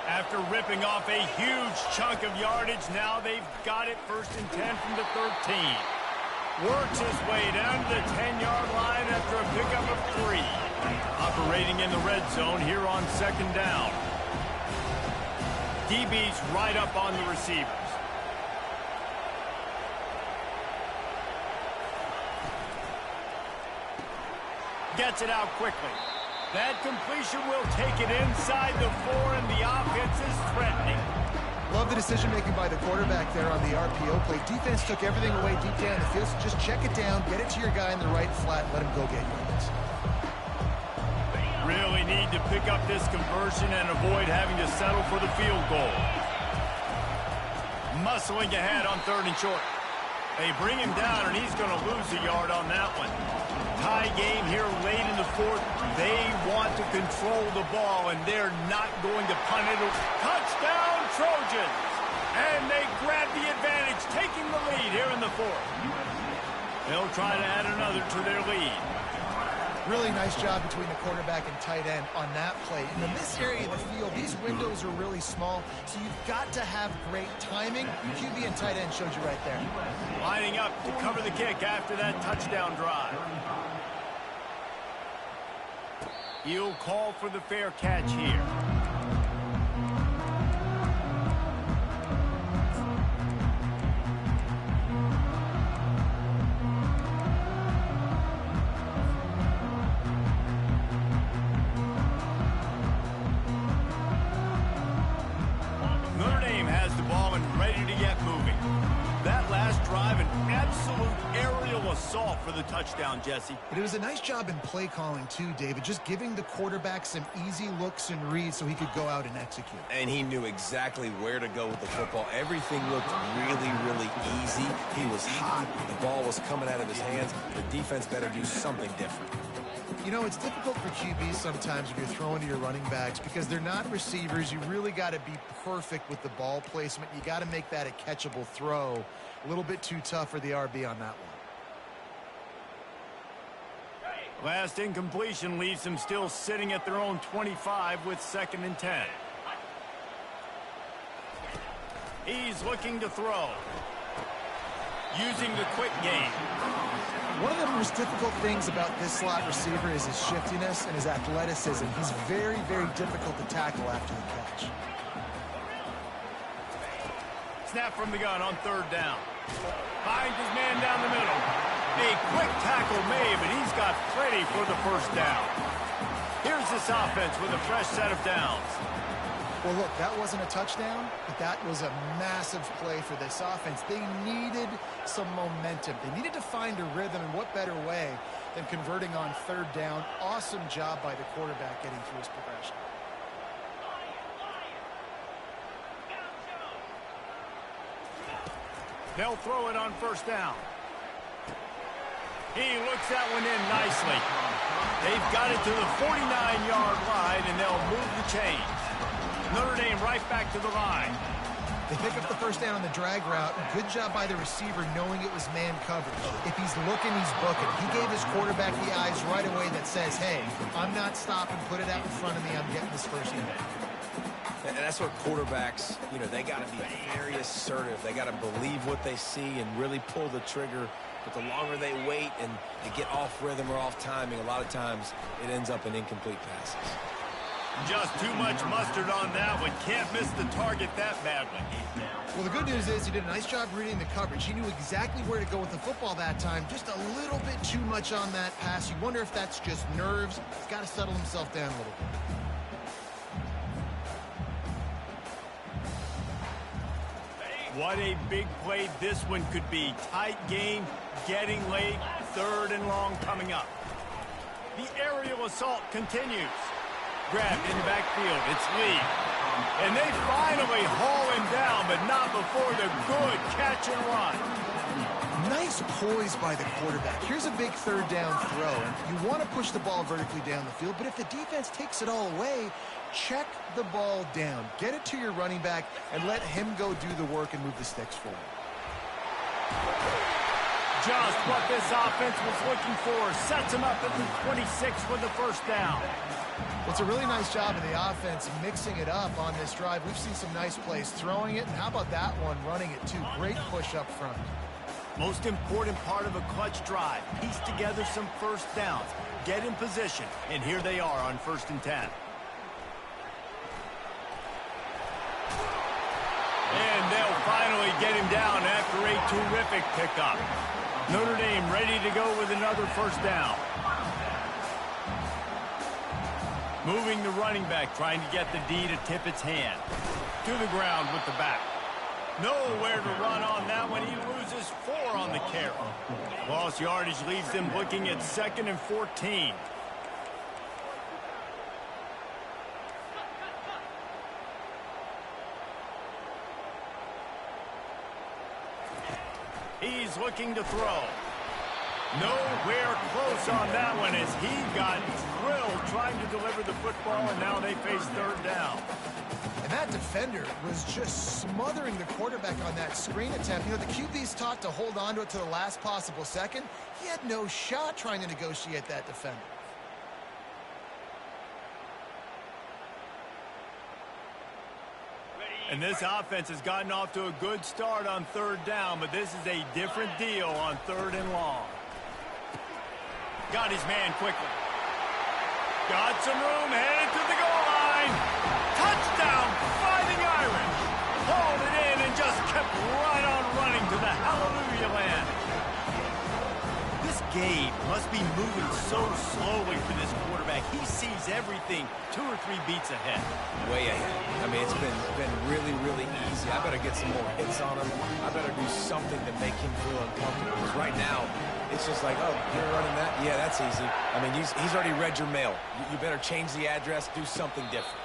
After ripping off a huge chunk of yardage, now they've got it 1st and 10 from the 13. Works his way down to the 10-yard line after a pickup of 3. Operating in the red zone here on second down. DB's right up on the receivers. Gets it out quickly. That completion will take it inside the 4, and the offense is threatening. Love the decision-making by the quarterback there on the RPO play. Defense took everything away deep down the field, so just check it down, get it to your guy in the right flat, let him go get yards. Really need to pick up this conversion and avoid having to settle for the field goal. Muscling ahead on 3rd and short. They bring him down, and he's going to lose a yard on that one. Tie game here late in the 4th. They want to control the ball, and they're not going to punt it. Touchdown, Trojans! And they grab the advantage, taking the lead here in the 4th. They'll try to add another to their lead. Really nice job between the quarterback and tight end on that play. In this area of the field, these windows are really small, so you've got to have great timing. QB and tight end showed you right there. Lining up to cover the kick after that touchdown drive. He'll call for the fair catch here. Notre Dame has the ball and ready to get moving. That last drive, an absolute aerial assault for the touchdown, Jesse. But it was a nice job in play calling too, David, just giving the quarterback some easy looks and reads so he could go out and execute. And he knew exactly where to go with the football. Everything looked really, really easy. He was hot. The ball was coming out of his hands. The defense better do something different. You know, it's difficult for QBs sometimes when you're throwing to your running backs because they're not receivers. You really got to be perfect with the ball placement. You got to make that a catchable throw. A little bit too tough for the RB on that one. Last incompletion leaves them still sitting at their own 25 with 2nd and 10. He's looking to throw. Using the quick game. One of the most difficult things about this slot receiver is his shiftiness and his athleticism. He's very, very difficult to tackle after the catch. Snap from the gun on 3rd down. Finds his man down the middle. A quick tackle made, but he's got plenty for the 1st down. Here's this offense with a fresh set of downs. Well, look, that wasn't a touchdown, but that was a massive play for this offense. They needed some momentum. They needed to find a rhythm, and what better way than converting on 3rd down. Awesome job by the quarterback getting through his progression. They'll throw it on 1st down. He looks that one in nicely. They've got it to the 49-yard line, and they'll move the chains. Notre Dame right back to the line. They pick up the first down on the drag route. Good job by the receiver knowing it was man coverage. If he's looking, he's booking. He gave his quarterback the eyes right away that says, hey, I'm not stopping. Put it out in front of me. I'm getting this first down. And that's what quarterbacks, they got to be very assertive. They got to believe what they see and really pull the trigger. But the longer they wait and they get off rhythm or off timing, a lot of times it ends up in incomplete passes. Just too much mustard on that one. Can't miss the target that badly. Well, the good news is he did a nice job reading the coverage. He knew exactly where to go with the football that time. Just a little bit too much on that pass. You wonder if that's just nerves. He's got to settle himself down a little bit. What a big play this one could be. Tight game, getting late, 3rd and long coming up. The aerial assault continues. Grabbed in the backfield. It's Lee. And they finally haul him down, but not before the good catch and run. Nice poise by the quarterback. Here's a big 3rd down throw. And you want to push the ball vertically down the field, but if the defense takes it all away, check the ball down. Get it to your running back and let him go do the work and move the sticks forward. Just what this offense was looking for. Sets him up at the 26 for the first down. Well, it's a really nice job of the offense mixing it up on this drive. We've seen some nice plays throwing it, and how about that one running it too? Great push up front. Most important part of a clutch drive. Piece together some first downs. Get in position, and here they are on 1st and 10. And they'll finally get him down after a terrific pickup. Notre Dame ready to go with another first down. Moving the running back, trying to get the D to tip its hand. To the ground with the back. Nowhere to run on that one. He loses 4 on the carry. Lost yardage leaves them looking at 2nd and 14. He's looking to throw. Nowhere close on that one as he got drilled trying to deliver the football, and now they face 3rd down. And that defender was just smothering the quarterback on that screen attempt. The QB's taught to hold on to it to the last possible second. He had no shot trying to negotiate that defender. And this offense has gotten off to a good start on 3rd down, but this is a different deal on 3rd and long. Got his man quickly. Got some room, headed to the goal line. Touchdown, Fighting Irish. Hauled it in and just kept right on running to the hallelujah land. This game must be moving so slowly for this quarterback. He sees everything 2 or 3 beats ahead. Way ahead. I mean, it's been really, really easy. I better get some more hits on him. I better do something to make him feel uncomfortable. Because right now, it's just like, oh, you're running that? Yeah, that's easy. I mean, he's already read your mail. You better change the address, do something different.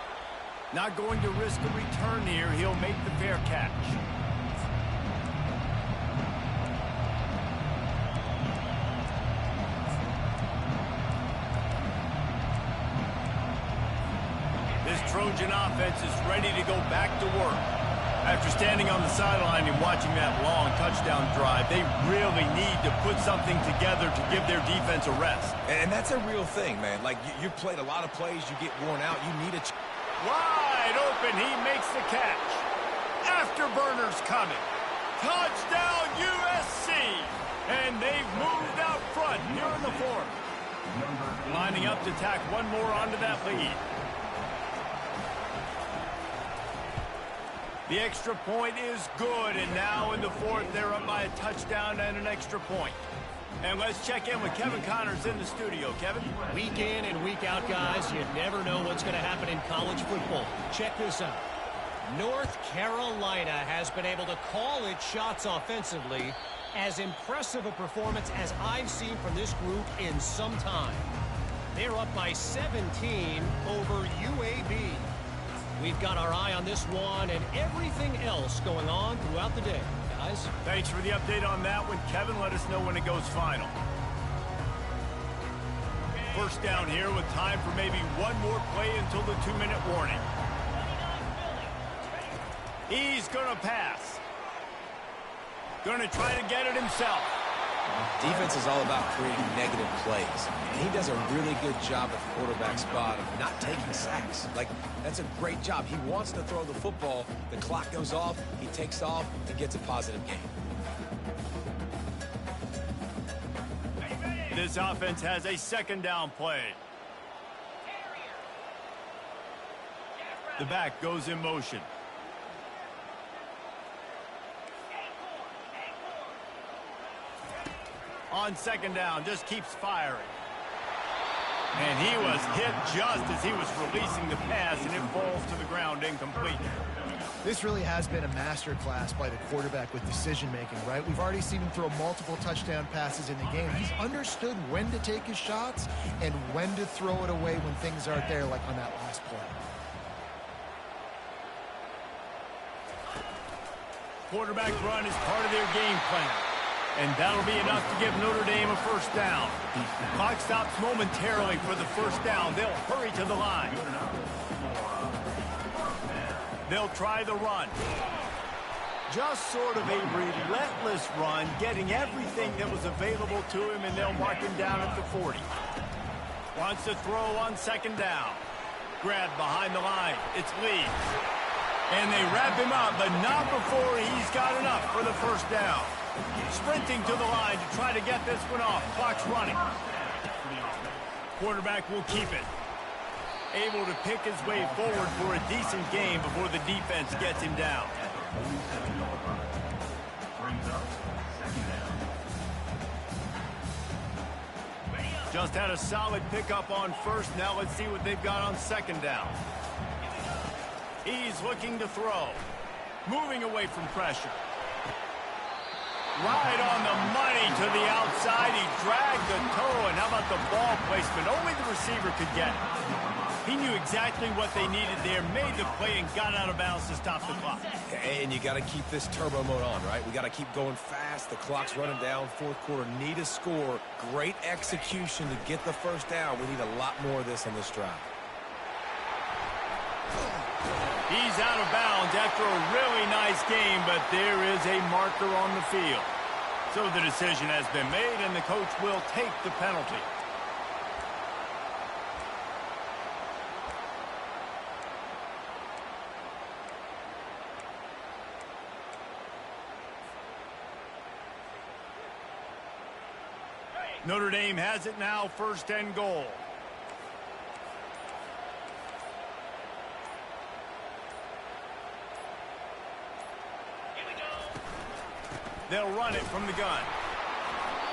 Not going to risk a return here. He'll make the fair catch. This Trojan offense is ready to go back to work. After standing on the sideline and watching that long touchdown drive, they really need to put something together to give their defense a rest. And that's a real thing, man. Like, you played a lot of plays, you get worn out, you need a... Wide open, he makes the catch. Afterburners coming. Touchdown, USC! And they've moved out front here in the 4th. Lining up to tack one more onto that lead. The extra point is good, and now in the 4th, they're up by a touchdown and an extra point. And let's check in with Kevin Connors in the studio. Kevin? Week in and week out, guys, you never know what's going to happen in college football. Check this out. North Carolina has been able to call its shots offensively. As impressive a performance as I've seen from this group in some time. They're up by 17 over UAB. We've got our eye on this one and everything else going on throughout the day, guys. Thanks for the update on that one, Kevin. Let us know when it goes final. First down here with time for maybe one more play until the 2-minute warning. He's going to pass. Going to try to get it himself. Defense is all about creating negative plays. And he does a really good job at the quarterback spot of not taking sacks. Like, that's a great job. He wants to throw the football. The clock goes off. He takes off and gets a positive gain. This offense has a second down play. The back goes in motion. On second down, just keeps firing. And he was hit just as he was releasing the pass, and it falls to the ground incomplete. This really has been a masterclass by the quarterback with decision-making, right? We've already seen him throw multiple touchdown passes in the game. He's understood when to take his shots and when to throw it away when things aren't there, like on that last play. Quarterback run is part of their game plan. And that'll be enough to give Notre Dame a first down. Clock stops momentarily for the first down. They'll hurry to the line. They'll try the run. Just sort of a relentless run, getting everything that was available to him, and they'll mark him down at the 40. Wants to throw on second down. Grab behind the line. It's Lee. And they wrap him up, but not before he's got enough for the first down. Sprinting to the line to try to get this one off. Clock's running. Quarterback will keep it. Able to pick his way forward for a decent game before the defense gets him down. Just had a solid pickup on first. Now let's see what they've got on second down. He's looking to throw. Moving away from pressure. Right on the money to the outside. He dragged the toe, and how about the ball placement? Only the receiver could get it. He knew exactly what they needed there, made the play, and got out of bounds to stop the clock. And you got to keep this turbo mode on, right? We got to keep going fast. The clock's running down. Fourth quarter, need a score. Great execution to get the first down. We need a lot more of this on this drive. He's out of bounds after a really nice game, but there is a marker on the field. So the decision has been made, and the coach will take the penalty. Notre Dame has it now, first and goal. They'll run it from the gun.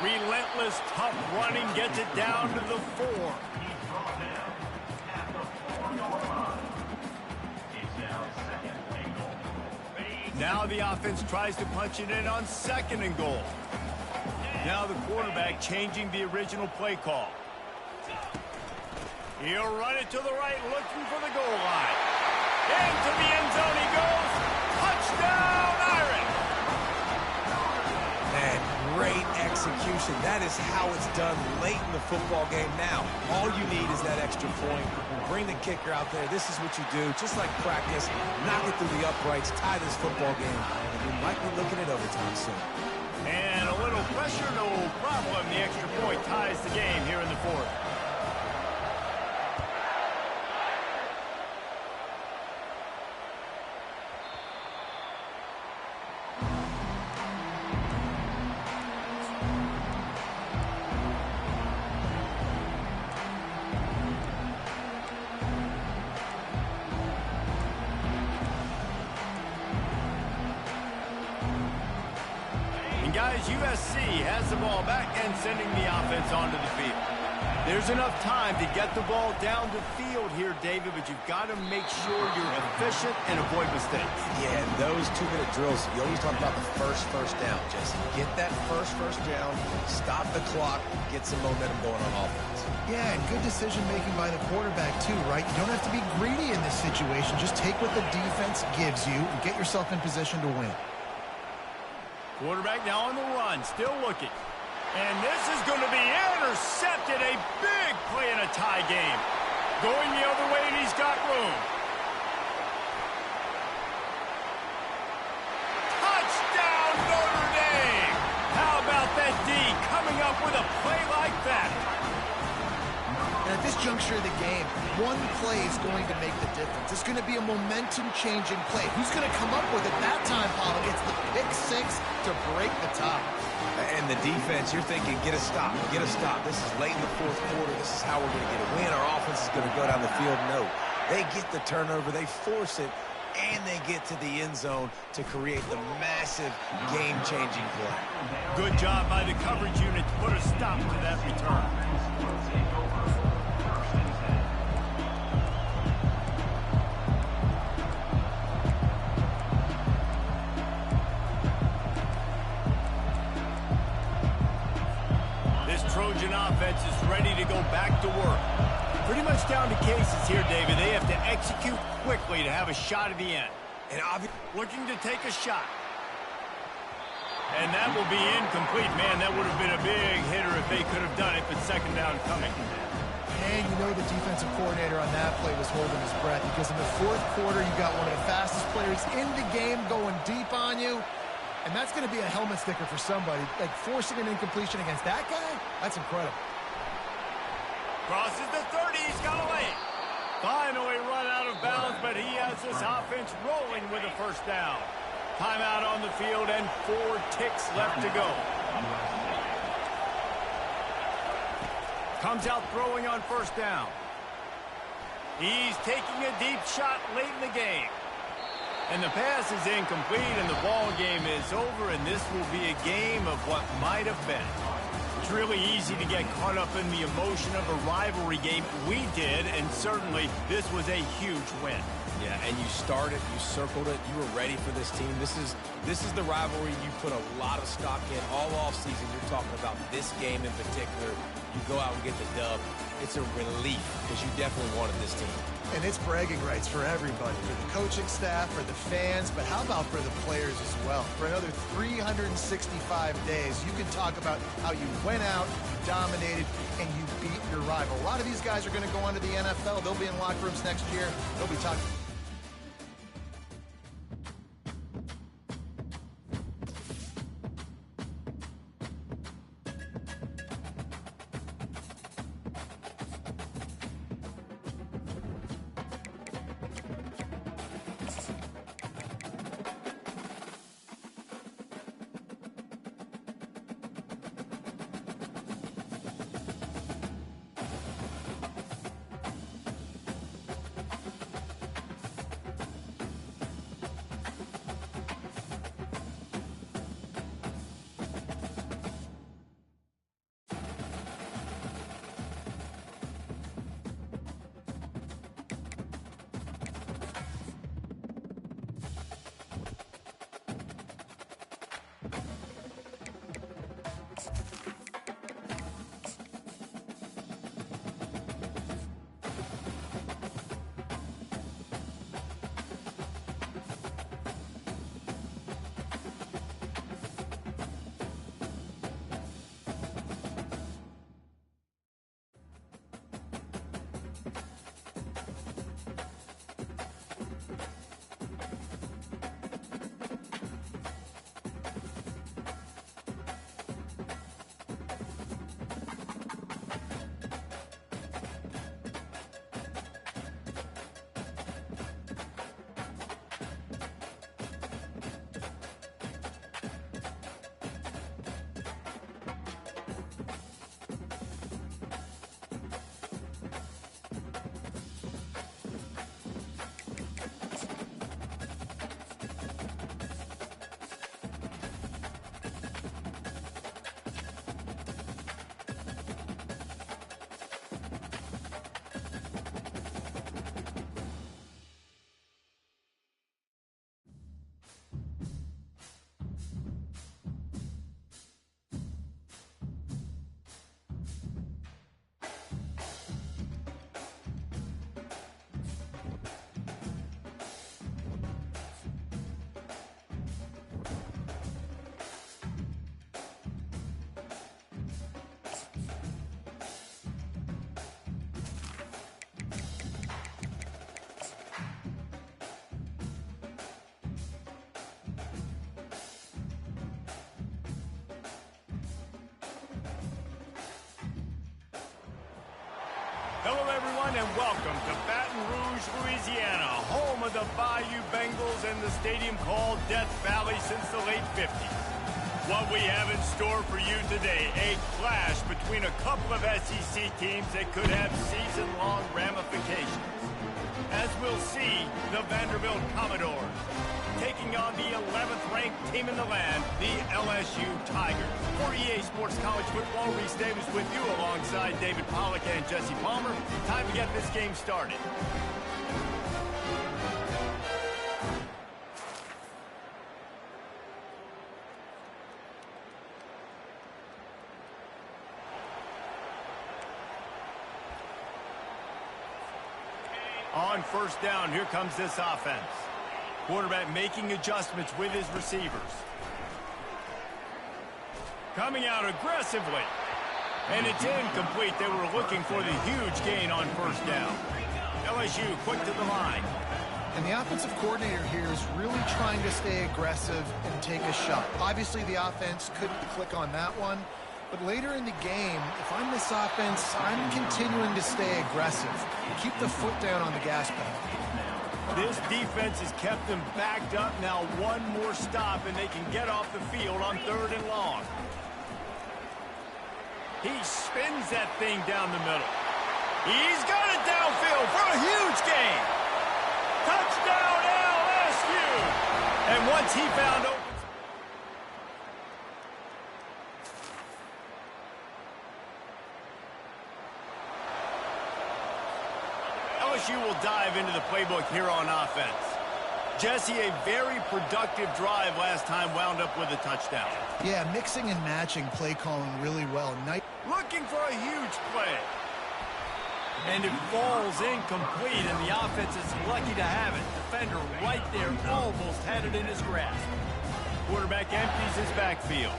Relentless, tough running gets it down to the 4. Now the offense tries to punch it in on second and goal. Now the quarterback changing the original play call. He'll run it to the right, looking for the goal line. Into the end zone he goes. Touchdown, Irish! Man, great execution. That is how it's done late in the football game. Now, all you need is that extra point. Bring the kicker out there. This is what you do. Just like practice, knock it through the uprights, tie this football game, and we might be looking at overtime soon. And a little pressure, no problem. The extra point ties the game here in the 4th. Guys, USC has the ball back and sending the offense onto the field. There's enough time to get the ball down the field here, David, but you've got to make sure you're efficient and avoid mistakes. Yeah, and those 2-minute drills, you always talk about the first down, Jesse. Get that first down, stop the clock, get some momentum going on offense. Yeah, and good decision-making by the quarterback, too, right? You don't have to be greedy in this situation. Just take what the defense gives you and get yourself in position to win. Quarterback now on the run, still looking. And this is going to be intercepted. A big play in a tie game. Going the other way, and he's got room. this juncture of the game, one play is going to make the difference. It's going to be a momentum-changing play. Who's going to come up with it? That time, Paulo gets the pick six to break the tie. And the defense, you're thinking, get a stop, get a stop. This is late in the fourth quarter. This is how we're going to get a win. Our offense is going to go down the field. No, they get the turnover, they force it, and they get to the end zone to create the massive game-changing play. Good job by the coverage unit to put a stop to that return. This Trojan offense is ready to go back to work. Pretty much down to cases here, David. They have to execute quickly to have a shot at the end. And looking to take a shot. And that will be incomplete. Man, that would have been a big hitter if they could have done it, but second down coming. And you know the defensive coordinator on that play was holding his breath because in the fourth quarter, you got one of the fastest players in the game going deep on you. And that's going to be a helmet sticker for somebody. Like forcing an incompletion against that guy, that's incredible. Crosses the 30, he's got away. Finally run out of bounds, but he has this offense rolling with a first down. Timeout on the field and 4 ticks left to go. Comes out throwing on first down. He's taking a deep shot late in the game. And the pass is incomplete, and the ball game is over, and this will be a game of what might have been. It's really easy to get caught up in the emotion of a rivalry game. We did, and certainly this was a huge win. Yeah, and you started, you circled it, you were ready for this team. This is the rivalry you put a lot of stock in all offseason. You're talking about this game in particular. You go out and get the dub. It's a relief because you definitely wanted this team. And it's bragging rights for everybody, for the coaching staff, for the fans, but how about for the players as well? For another 365 days, you can talk about how you went out, you dominated, and you beat your rival. A lot of these guys are going to go on to the NFL. They'll be in locker rooms next year. They'll be talking. Hello, everyone, and welcome to Baton Rouge, Louisiana, home of the Bayou Bengals and the stadium called Death Valley since the late 50s. What we have in store for you today, a clash between a couple of SEC teams that could have season-long ramifications. As we'll see, the Vanderbilt Commodores taking on the 11th-ranked team in the land, the LSU Tigers. For EA Sports College Football, Reese Davis with you alongside David Pollack and Jesse Palmer. Time to get this game started. On first down, here comes this offense. Quarterback making adjustments with his receivers. Coming out aggressively. And it's incomplete. They were looking for the huge gain on first down. LSU quick to the line. And the offensive coordinator here is really trying to stay aggressive and take a shot. Obviously, the offense couldn't click on that one. But later in the game, if I'm this offense, I'm continuing to stay aggressive. Keep the foot down on the gas pedal. This defense has kept them backed up. Now one more stop, and they can get off the field on 3rd and long. He spins that thing down the middle. He's got it downfield for a huge gain. Touchdown, LSU! And once he found open... LSU will dive into the playbook here on offense. Jesse, a very productive drive last time wound up with a touchdown. Yeah, mixing and matching play calling really well. Looking for a huge play. And it falls incomplete, and the offense is lucky to have it. Defender right there almost had it in his grasp. Quarterback empties his backfield.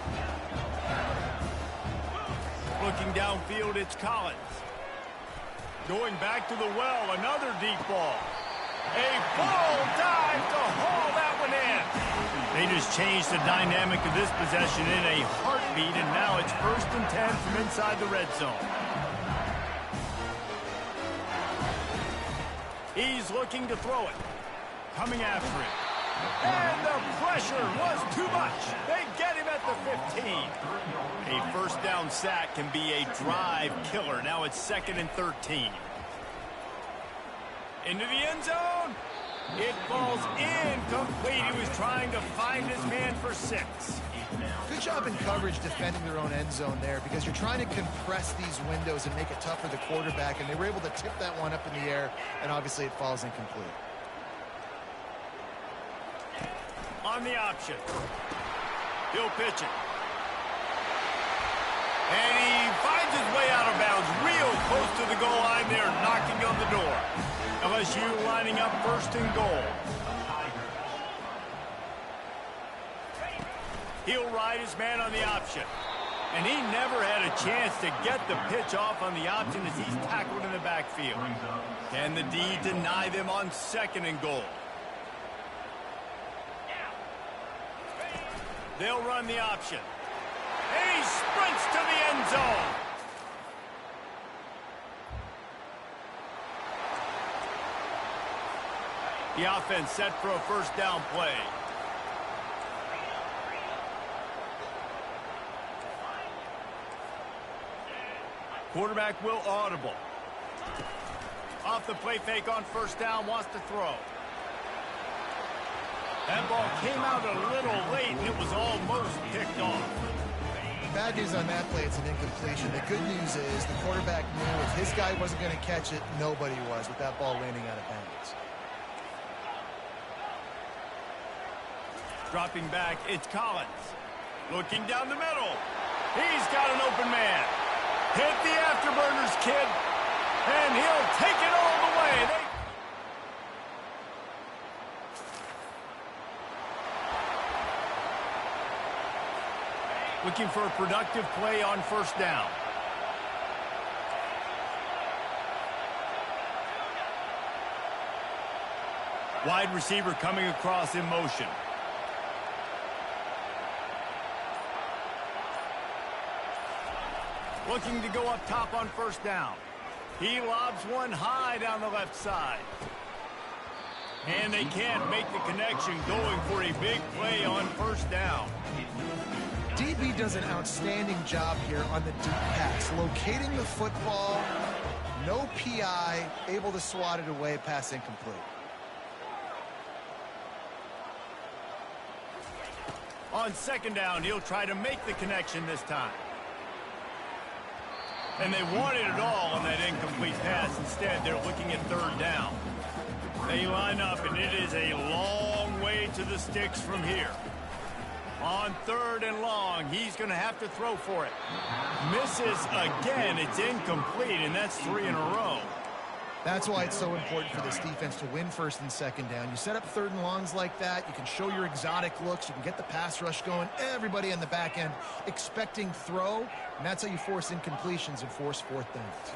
Looking downfield, it's Collins. Going back to the well, another deep ball. A full dive to haul that one in. They just changed the dynamic of this possession in a heartbeat, and now it's 1st and 10 from inside the red zone. He's looking to throw it. Coming after it. And the pressure was too much. They get him at the 15. A first down sack can be a drive killer. Now it's 2nd and 13. Into the end zone. It falls incomplete. He was trying to find his man for 6. Good job in coverage defending their own end zone there, because you're trying to compress these windows and make it tough for the quarterback, and they were able to tip that one up in the air, and obviously it falls incomplete. On the option. He'll pitch it. And he finds his way out of bounds real close to the goal line there, knocking on the door. LSU lining up 1st and goal. He'll ride his man on the option. And he never had a chance to get the pitch off on the option as he's tackled in the backfield. Can the D deny them on 2nd and goal? They'll run the option. And he sprints to the end zone. The offense set for a first down play. Quarterback will audible. Off the play fake on first down, wants to throw. That ball came out a little late, and it was almost picked off. Bad news on that play, it's an incompletion. The good news is the quarterback knew if his guy wasn't going to catch it, nobody was with that ball landing out of bounds. Dropping back, it's Collins. Looking down the middle. He's got an open man. Hit the afterburners, kid. And he'll take it all the way. Looking for a productive play on first down. Wide receiver coming across in motion. Looking to go up top on first down. He lobs one high down the left side. And they can't make the connection, going for a big play on first down. DB does an outstanding job here on the deep pass, locating the football, no PI, able to swat it away, pass incomplete. On second down, he'll try to make the connection this time. And they wanted it all on that incomplete pass. Instead, they're looking at third down. They line up, and it is a long way to the sticks from here. On third and long, he's going to have to throw for it. Misses again. It's incomplete, and that's 3 in a row. That's why it's so important for this defense to win first and second down. You set up third and longs like that, you can show your exotic looks, you can get the pass rush going, everybody on the back end expecting throw, and that's how you force incompletions and force fourth downs.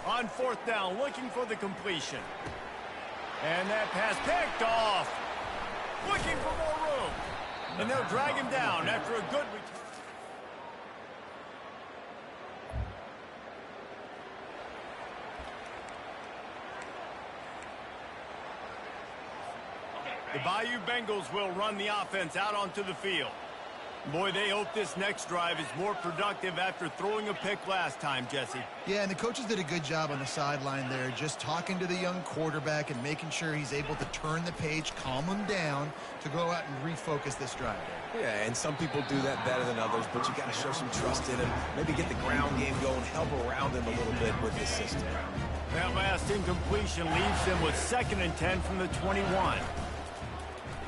On fourth down, looking for the completion. And that pass picked off. Looking for more room. And they'll drag him down after a good return. The Bayou Bengals will run the offense out onto the field. Boy, they hope this next drive is more productive after throwing a pick last time, Jesse. Yeah, and the coaches did a good job on the sideline there, just talking to the young quarterback and making sure he's able to turn the page, calm him down to go out and refocus this drive. Yeah, and some people do that better than others, but you got to show some trust in him. Maybe get the ground game going, help around him a little bit with this system. That last incompletion leaves them with 2nd and 10 from the 21.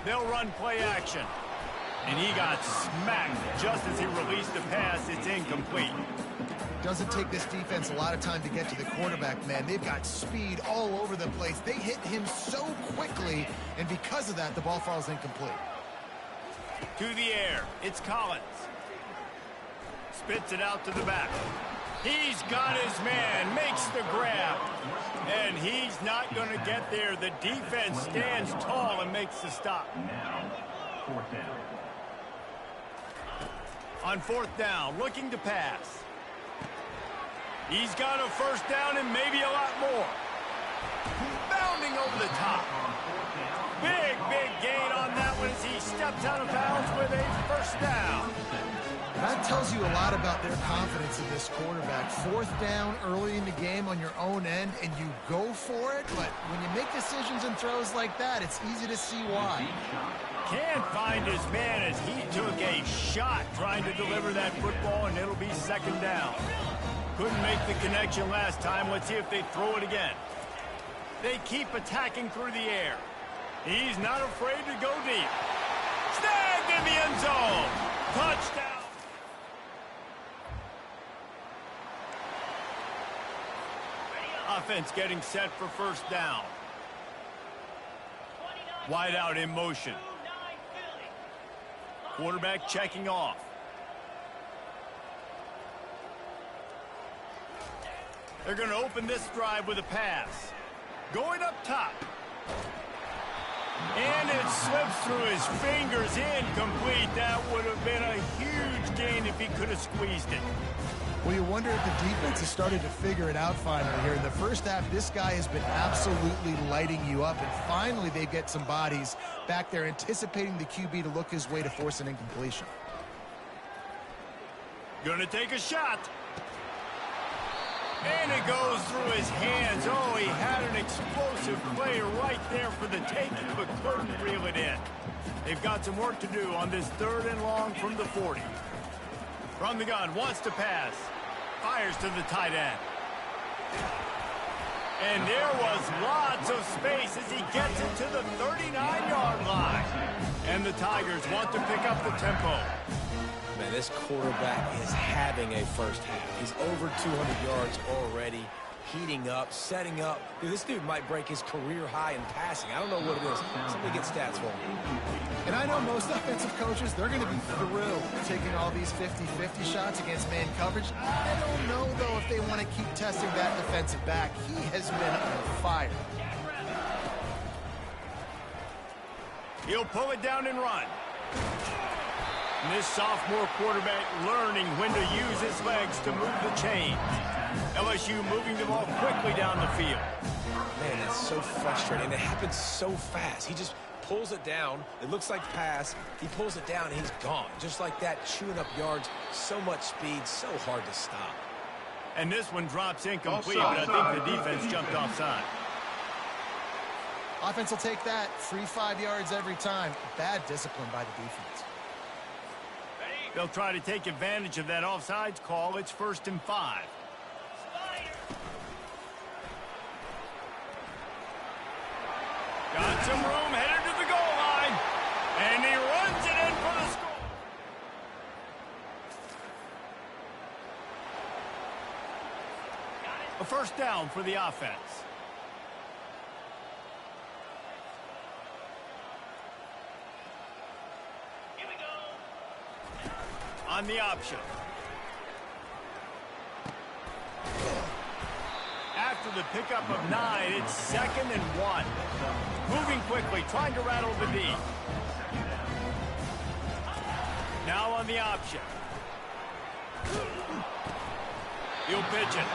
They'll run play action. And he got smacked just as he released the pass. It's incomplete. Doesn't take this defense a lot of time to get to the quarterback, man. They've got speed all over the place. They hit him so quickly, and because of that, the ball falls incomplete. To the air. It's Collins. Spits it out to the back. He's got his man. Makes the grab. And he's not going to get there. The defense stands tall and makes the stop. Now, fourth down. On fourth down, looking to pass. He's got a first down and maybe a lot more. Bounding over the top. Big gain on that one as he steps out of bounds with a first down. That tells you a lot about their confidence in this quarterback. Fourth down early in the game on your own end, and you go for it. But when you make decisions and throws like that, it's easy to see why. Can't find his man as he took a shot trying to deliver that football, and it'll be 2nd down. Couldn't make the connection last time. Let's see if they throw it again. They keep attacking through the air. He's not afraid to go deep. Snagged in the end zone. Touchdown. Offense getting set for first down. Wide out in motion. Quarterback checking off. They're going to open this drive with a pass. Going up top. And it slips through his fingers, incomplete. That would have been a huge gain if he could have squeezed it. Well, you wonder if the defense has started to figure it out finally here. In the first half, this guy has been absolutely lighting you up, and finally they get some bodies back there anticipating the QB to look his way to force an incompletion. Gonna take a shot. And it goes through his hands. Oh, he had an explosive play right there for the taking, but couldn't reel it in. They've got some work to do on this 3rd and long from the 40. From the gun, wants to pass. Fires to the tight end. And there was lots of space as he gets it to the 39-yard line. And the Tigers want to pick up the tempo. Man, this quarterback is having a first half. He's over 200 yards already, heating up, setting up. Dude, this dude might break his career high in passing. I don't know what it is. Somebody get stats for him. And I know most offensive coaches, they're going to be thrilled taking all these 50-50 shots against man coverage. I don't know, though, if they want to keep testing that defensive back. He has been on fire. He'll pull it down and run. And this sophomore quarterback learning when to use his legs to move the chains. LSU moving the ball quickly down the field. Man, that's so frustrating. It happens so fast. He just pulls it down. It looks like pass. He pulls it down, and he's gone. Just like that, chewing up yards. So much speed, so hard to stop. And this one drops incomplete, but I think the defense jumped offside. Offense will take that. Free 5 yards every time. Bad discipline by the defense. They'll try to take advantage of that offsides call. It's 1st and 5. Got some room, headed to the goal line. And he runs it in for the score. A first down for the offense. Here we go. On the option. After the pickup of 9, it's 2nd and 1. Moving quickly, trying to rattle the D. Now on the option. He'll pitch it.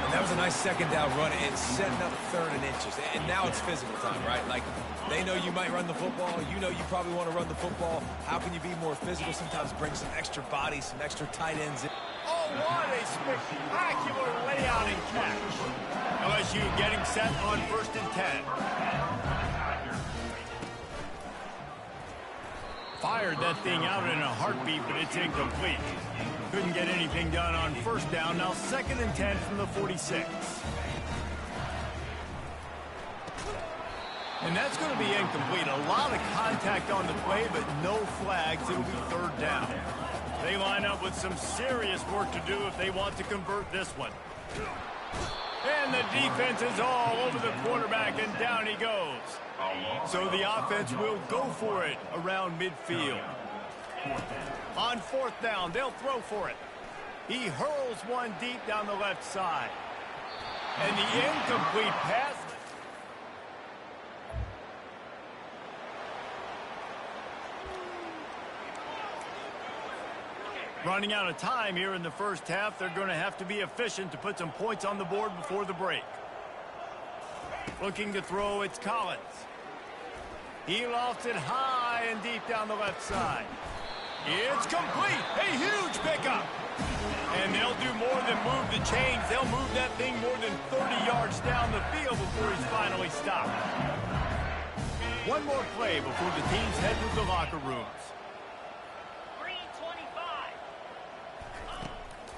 And that was a nice second down run and setting up 3rd and inches. And now it's physical time, right? Like, they know you might run the football. You know you probably want to run the football. How can you be more physical? Sometimes bring some extra body, some extra tight ends in. Oh, what a spectacular layout and catch. LSU getting set on 1st and 10. Fired that thing out in a heartbeat, but it's incomplete. Couldn't get anything done on 1st down. Now 2nd and 10 from the 46. And that's going to be incomplete. A lot of contact on the play, but no flags. It'll be 3rd down. They line up with some serious work to do if they want to convert this one. And the defense is all over the quarterback, and down he goes. So the offense will go for it around midfield. On 4th down, they'll throw for it. He hurls one deep down the left side. And the incomplete pass. Running out of time here in the first half. They're going to have to be efficient to put some points on the board before the break. Looking to throw, it's Collins. He lofts it high and deep down the left side. It's complete. A huge pickup. And they'll do more than move the chains. They'll move that thing more than 30 yards down the field before he's finally stopped. One more play before the teams head to the locker rooms.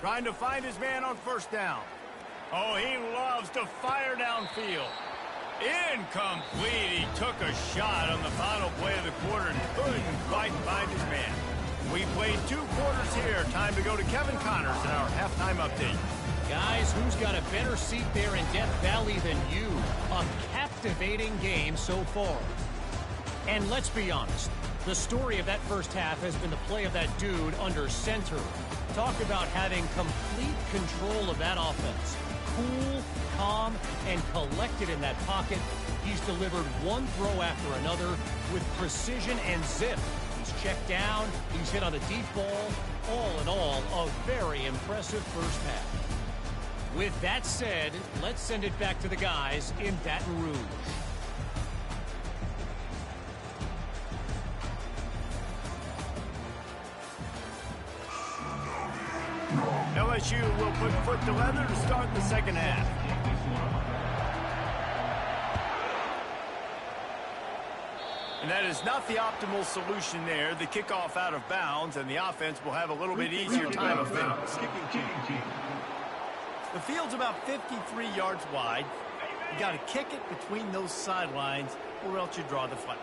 Trying to find his man on 1st down. Oh, he loves to fire downfield. Incomplete. He took a shot on the final play of the quarter and couldn't quite find his man. We played 2 quarters here. Time to go to Kevin Connors in our halftime update. Guys, who's got a better seat there in Death Valley than you? A captivating game so far. And let's be honest, the story of that first half has been the play of that dude under center. Talk about having complete control of that offense. Cool, calm, and collected in that pocket. He's delivered one throw after another with precision and zip. He's checked down. He's hit on a deep ball. All in all, a very impressive first half. With that said, let's send it back to the guys in Baton Rouge. LSU will put foot to leather to start the second half. And that is not the optimal solution there. The kickoff out of bounds, and the offense will have a little bit easier time of things. The field's about 53 yards wide. You got to kick it between those sidelines, or else you draw the flag.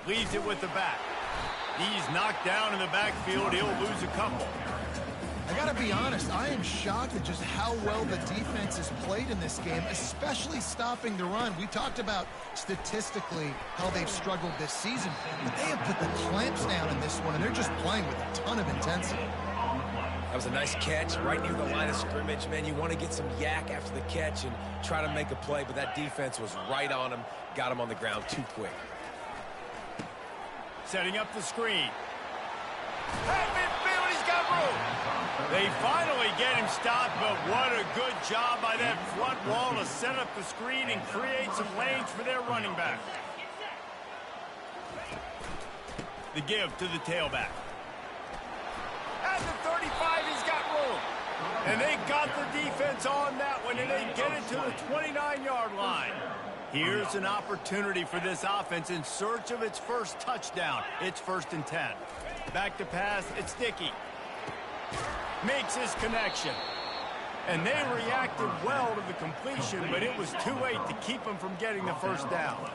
Leaves it with the back. He's knocked down in the backfield. He'll lose a couple. I got to be honest, I am shocked at just how well the defense has played in this game, especially stopping the run. We talked about statistically how they've struggled this season, but they have put the clamps down in this one, and they're just playing with a ton of intensity. That was a nice catch right near the line of scrimmage. Man, you want to get some yak after the catch and try to make a play, but that defense was right on him, got him on the ground too quick. Setting up the screen. At midfield, he's got room. They finally get him stopped, but what a good job by that front wall to set up the screen and create some lanes for their running back. The give to the tailback. At the 35, he's got room. And they got the defense on that one, and they get it to the 29-yard line. Here's an opportunity for this offense in search of its first touchdown. It's 1st and 10. Back to pass, it's Dickey. Makes his connection. And they reacted well to the completion, but it was too late to keep them from getting the first down.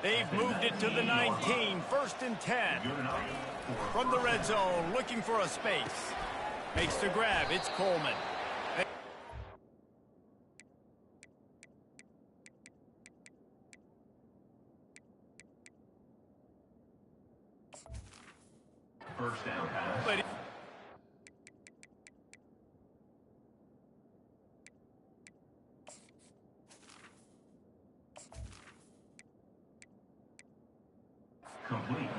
They've moved it to the 19, 1st and 10. From the red zone, looking for a space. Makes the grab, it's Coleman. First down pass. But complete.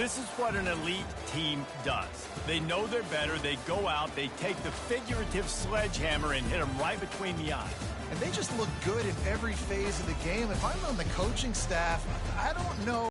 this is what an elite team does. They know they're better. They go out. They take the figurative sledgehammer and hit them right between the eyes. And they just look good in every phase of the game. If I'm on the coaching staff, I don't know